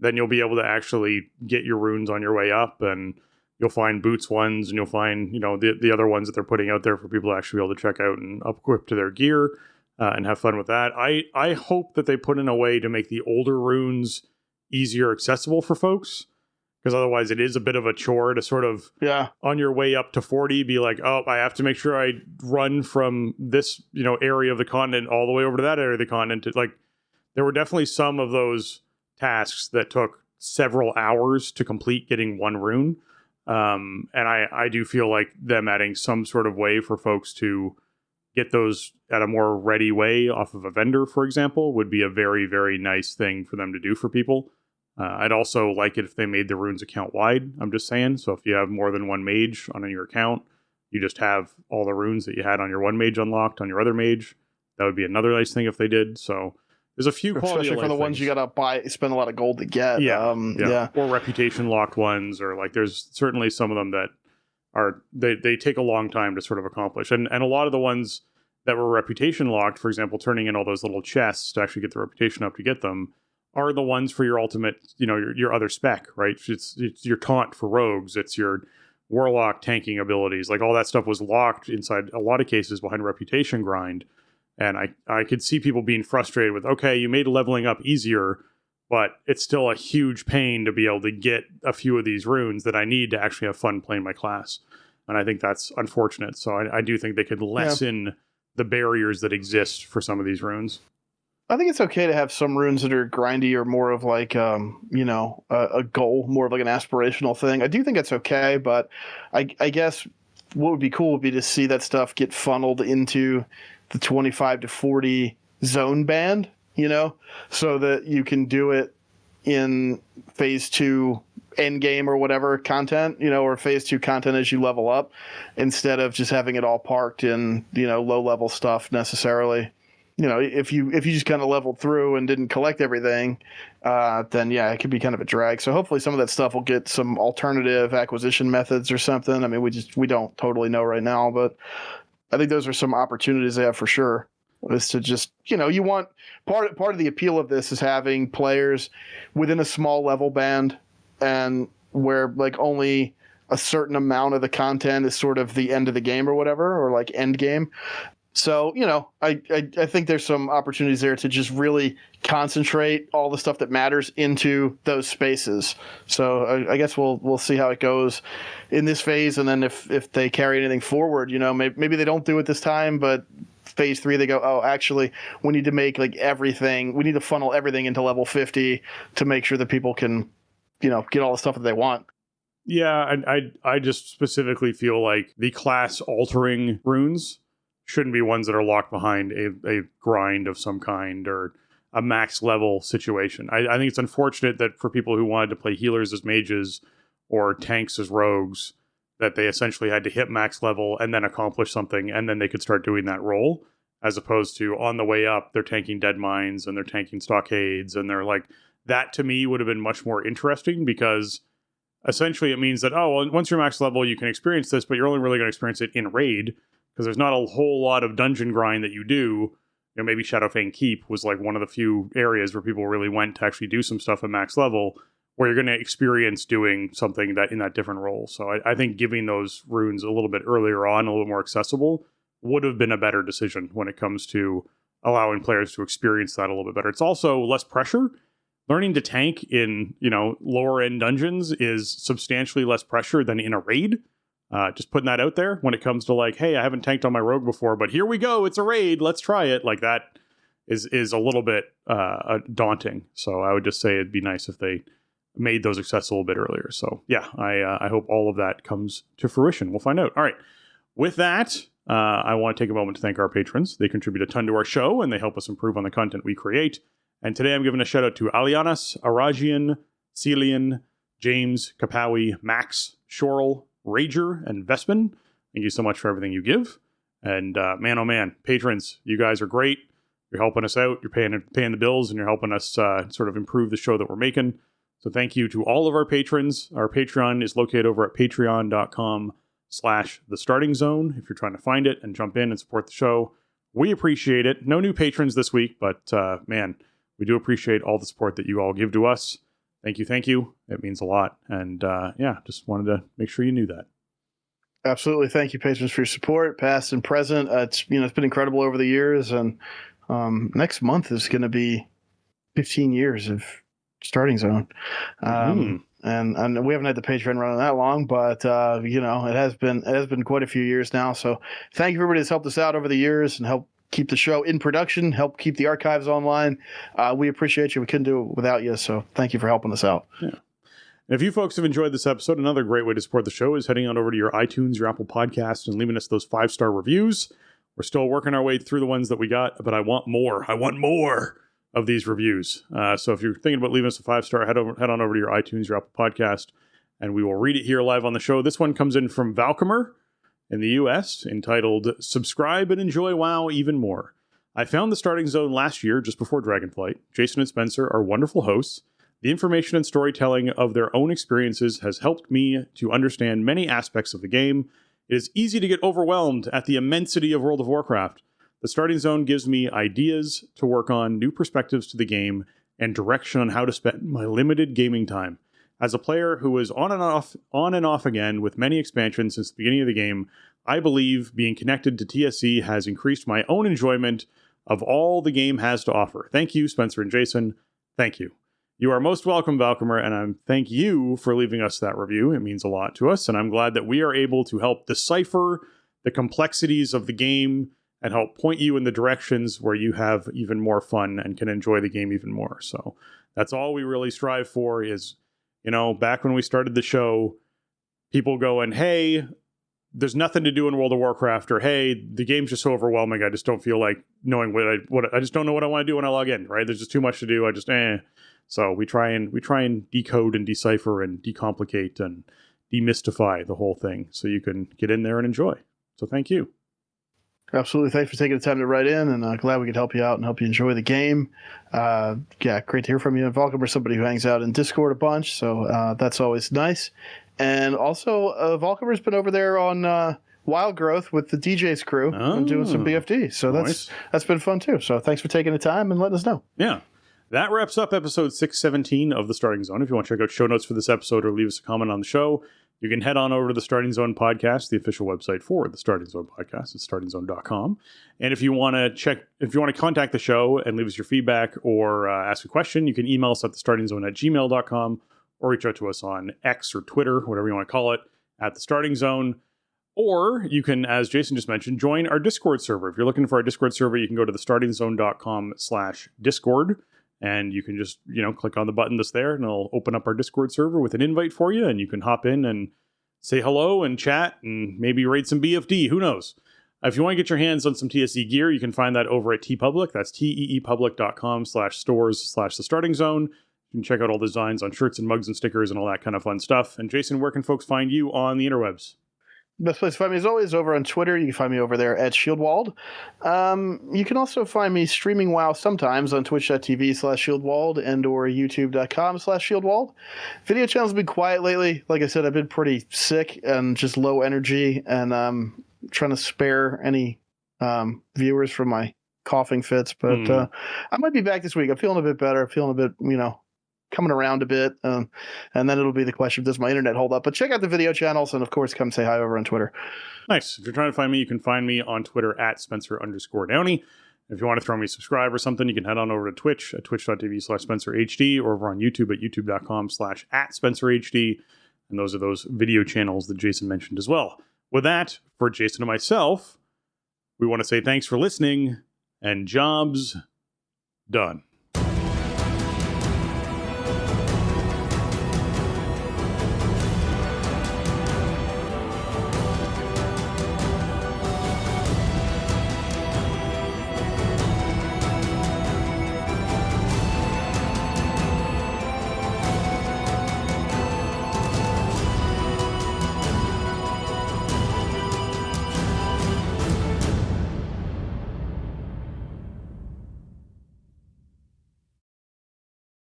then you'll be able to actually get your runes on your way up, and you'll find boots ones, and you'll find the other ones that they're putting out there for people to actually be able to check out and equip to their gear and have fun with that. I hope that they put in a way to make the older runes easier accessible for folks. because otherwise it is a bit of a chore to sort of on your way up to 40 be like, oh, I have to make sure I run from this area of the continent all the way over to that area of the continent. Like, there were definitely some of those tasks that took several hours to complete getting one rune. And I do feel like them adding some sort of way for folks to get those at a more ready way off of a vendor, for example, would be a very, very nice thing for them to do for people. I'd also like it if they made the runes account wide. I'm just saying. So if you have more than one mage on your account, you just have all the runes that you had on your one mage unlocked on your other mage. That would be another nice thing if they did. So there's a few quality, especially for the things. Ones you gotta spend a lot of gold to get. Yeah. Or reputation locked ones, or like there's certainly some of them that are they take a long time to sort of accomplish. And a lot of the ones that were reputation locked, for example, turning in all those little chests to actually get the reputation up to get them, are the ones for your ultimate, your other spec, right? It's your taunt for rogues, it's your warlock tanking abilities, like all that stuff was locked inside a lot of cases behind reputation grind. And I could see people being frustrated with, okay, you made leveling up easier, but it's still a huge pain to be able to get a few of these runes that I need to actually have fun playing my class. And I think that's unfortunate. So I do think they could lessen the barriers that exist for some of these runes. I think it's okay to have some runes that are grindy or more of like, a goal, more of like an aspirational thing. I do think it's okay, but I guess what would be cool would be to see that stuff get funneled into the 25 to 40 zone band, so that you can do it in phase 2 end game or whatever content, or phase 2 content as you level up, instead of just having it all parked in, low level stuff necessarily. If you just kind of leveled through and didn't collect everything, then it could be kind of a drag. So hopefully some of that stuff will get some alternative acquisition methods or something. I mean, we don't totally know right now, but I think those are some opportunities they have for sure. Is to just, you want part of the appeal of this is having players within a small level band, and where like only a certain amount of the content is sort of the end of the game or whatever, or like end game. So, I think there's some opportunities there to just really concentrate all the stuff that matters into those spaces. So I guess we'll see how it goes in this phase. And then if they carry anything forward, maybe they don't do it this time, but phase 3, they go, oh, actually, we need to make like everything, we need to funnel everything into level 50 to make sure that people can, get all the stuff that they want. Yeah, I just specifically feel like the class altering runes shouldn't be ones that are locked behind a grind of some kind or a max level situation. I think it's unfortunate that for people who wanted to play healers as mages or tanks as rogues, that they essentially had to hit max level and then accomplish something, and then they could start doing that role, as opposed to on the way up, they're tanking dead mines and they're tanking stockades, and they're like, that to me would have been much more interesting, because essentially it means that, once you're max level, you can experience this, but you're only really going to experience it in raid, because there's not a whole lot of dungeon grind that you do. Maybe Shadowfang Keep was like one of the few areas where people really went to actually do some stuff at max level, where you're going to experience doing something that in that different role. So I think giving those runes a little bit earlier on, a little bit more accessible, would have been a better decision when it comes to allowing players to experience that a little bit better. It's also less pressure. Learning to tank in, lower end dungeons is substantially less pressure than in a raid. Just putting that out there when it comes to like, hey, I haven't tanked on my rogue before, but here we go, it's a raid, let's try it. Like that is a little bit daunting. So I would just say it'd be nice if they made those accessible a bit earlier. So yeah, I hope all of that comes to fruition. We'll find out. All right. With that, I want to take a moment to thank our patrons. They contribute a ton to our show, and they help us improve on the content we create. And today I'm giving a shout out to Alianas, Arajian, Celian, James, Kapawi, Max, Shorel, Rager, and Vespin. Thank you so much for everything you give. And man, oh man, patrons, you guys are great. You're helping us out. You're paying the bills, and you're helping us sort of improve the show that we're making. So thank you to all of our patrons. Our Patreon is located over at patreon.com/thestartingzone. If you're trying to find it and jump in and support the show, we appreciate it. No new patrons this week, but man, we do appreciate all the support that you all give to us. Thank you. It means a lot. And just wanted to make sure you knew that. Absolutely. Thank you, patrons, for your support, past and present. It's been incredible over the years. And next month is going to be 15 years of Starting Zone. And we haven't had the Patreon running that long, but it has been quite a few years now. So thank you everybody that's helped us out over the years and helped keep the show in production, help keep the archives online. We appreciate you. We couldn't do it without you. So thank you for helping us out. Yeah. And if you folks have enjoyed this episode, another great way to support the show is heading on over to your iTunes, your Apple Podcasts, and leaving us those 5-star reviews. We're still working our way through the ones that we got, but I want more. I want more of these reviews. So if you're thinking about leaving us a 5-star, head on over to your iTunes, your Apple Podcast, and we will read it here live on the show. This one comes in from Valcomer in the US, entitled "Subscribe and Enjoy WoW Even More. I found the Starting Zone last year, just before Dragonflight. Jason and Spencer are wonderful hosts. The information and storytelling of their own experiences has helped me to understand many aspects of the game. It is easy to get overwhelmed at the immensity of World of Warcraft. The Starting Zone gives me ideas to work on, new perspectives to the game, and direction on how to spend my limited gaming time. As a player who is on and off again with many expansions since the beginning of the game, I believe being connected to TSC has increased my own enjoyment of all the game has to offer. Thank you, Spencer and Jason. Thank you. You are most welcome, Valcomer, and I thank you for leaving us that review. It means a lot to us, and I'm glad that we are able to help decipher the complexities of the game and help point you in the directions where you have even more fun and can enjoy the game even more. So that's all we really strive for is, back when we started the show, people going, hey, there's nothing to do in World of Warcraft, or hey, the game's just so overwhelming, I just don't feel like knowing I just don't know what I want to do when I log in, right? There's just too much to do. I just So we try and decode and decipher and decomplicate and demystify the whole thing so you can get in there and enjoy. So thank you. Absolutely. Thanks for taking the time to write in, and glad we could help you out and help you enjoy the game. Great to hear from you. Volcom is somebody who hangs out in Discord a bunch, so that's always nice. And also, Volcomer's been over there on Wild Growth with the DJ's crew and doing some BFD. So nice. That's been fun too. So thanks for taking the time and letting us know. Yeah. That wraps up episode 617 of The Starting Zone. If you want to check out show notes for this episode or leave us a comment on the show, you can head on over to the Starting Zone podcast, the official website for the Starting Zone podcast. It's startingzone.com. And if you want to contact the show and leave us your feedback or ask a question, you can email us at thestartingzone@gmail.com or reach out to us on X or Twitter, whatever you want to call it, at the Starting Zone. Or you can, as Jason just mentioned, join our Discord server. If you're looking for our Discord server, you can go to thestartingzone.com/Discord. And you can just, click on the button that's there, and it'll open up our Discord server with an invite for you, and you can hop in and say hello and chat and maybe raid some BFD. Who knows? If you want to get your hands on some TSC gear, you can find that over at TeePublic. That's teepublic.com/stores/the Starting Zone. You can check out all the designs on shirts and mugs and stickers and all that kind of fun stuff. And Jason, where can folks find you on the interwebs? Best place to find me, as always, over on Twitter. You can find me over there at Shieldwald. You can also find me streaming WoW sometimes on twitch.tv/Shieldwald and or youtube.com/Shieldwald. Video channel's been quiet lately. Like I said, I've been pretty sick and just low energy, and trying to spare any viewers from my coughing fits. But I might be back this week. I'm feeling a bit better. Feeling a bit, coming around a bit, and then it'll be the question, does my internet hold up? But check out the video channels, and of course come say hi over on Twitter. Nice. If you're trying to find me, you can find me on Twitter at Spencer_Downey. If you want to throw me a subscribe or something, you can head on over to Twitch at twitch.tv/SpencerHD or over on YouTube at youtube.com/@SpencerHD. And those are those video channels that Jason mentioned as well. With that, for Jason and myself, we want to say thanks for listening, and jobs done.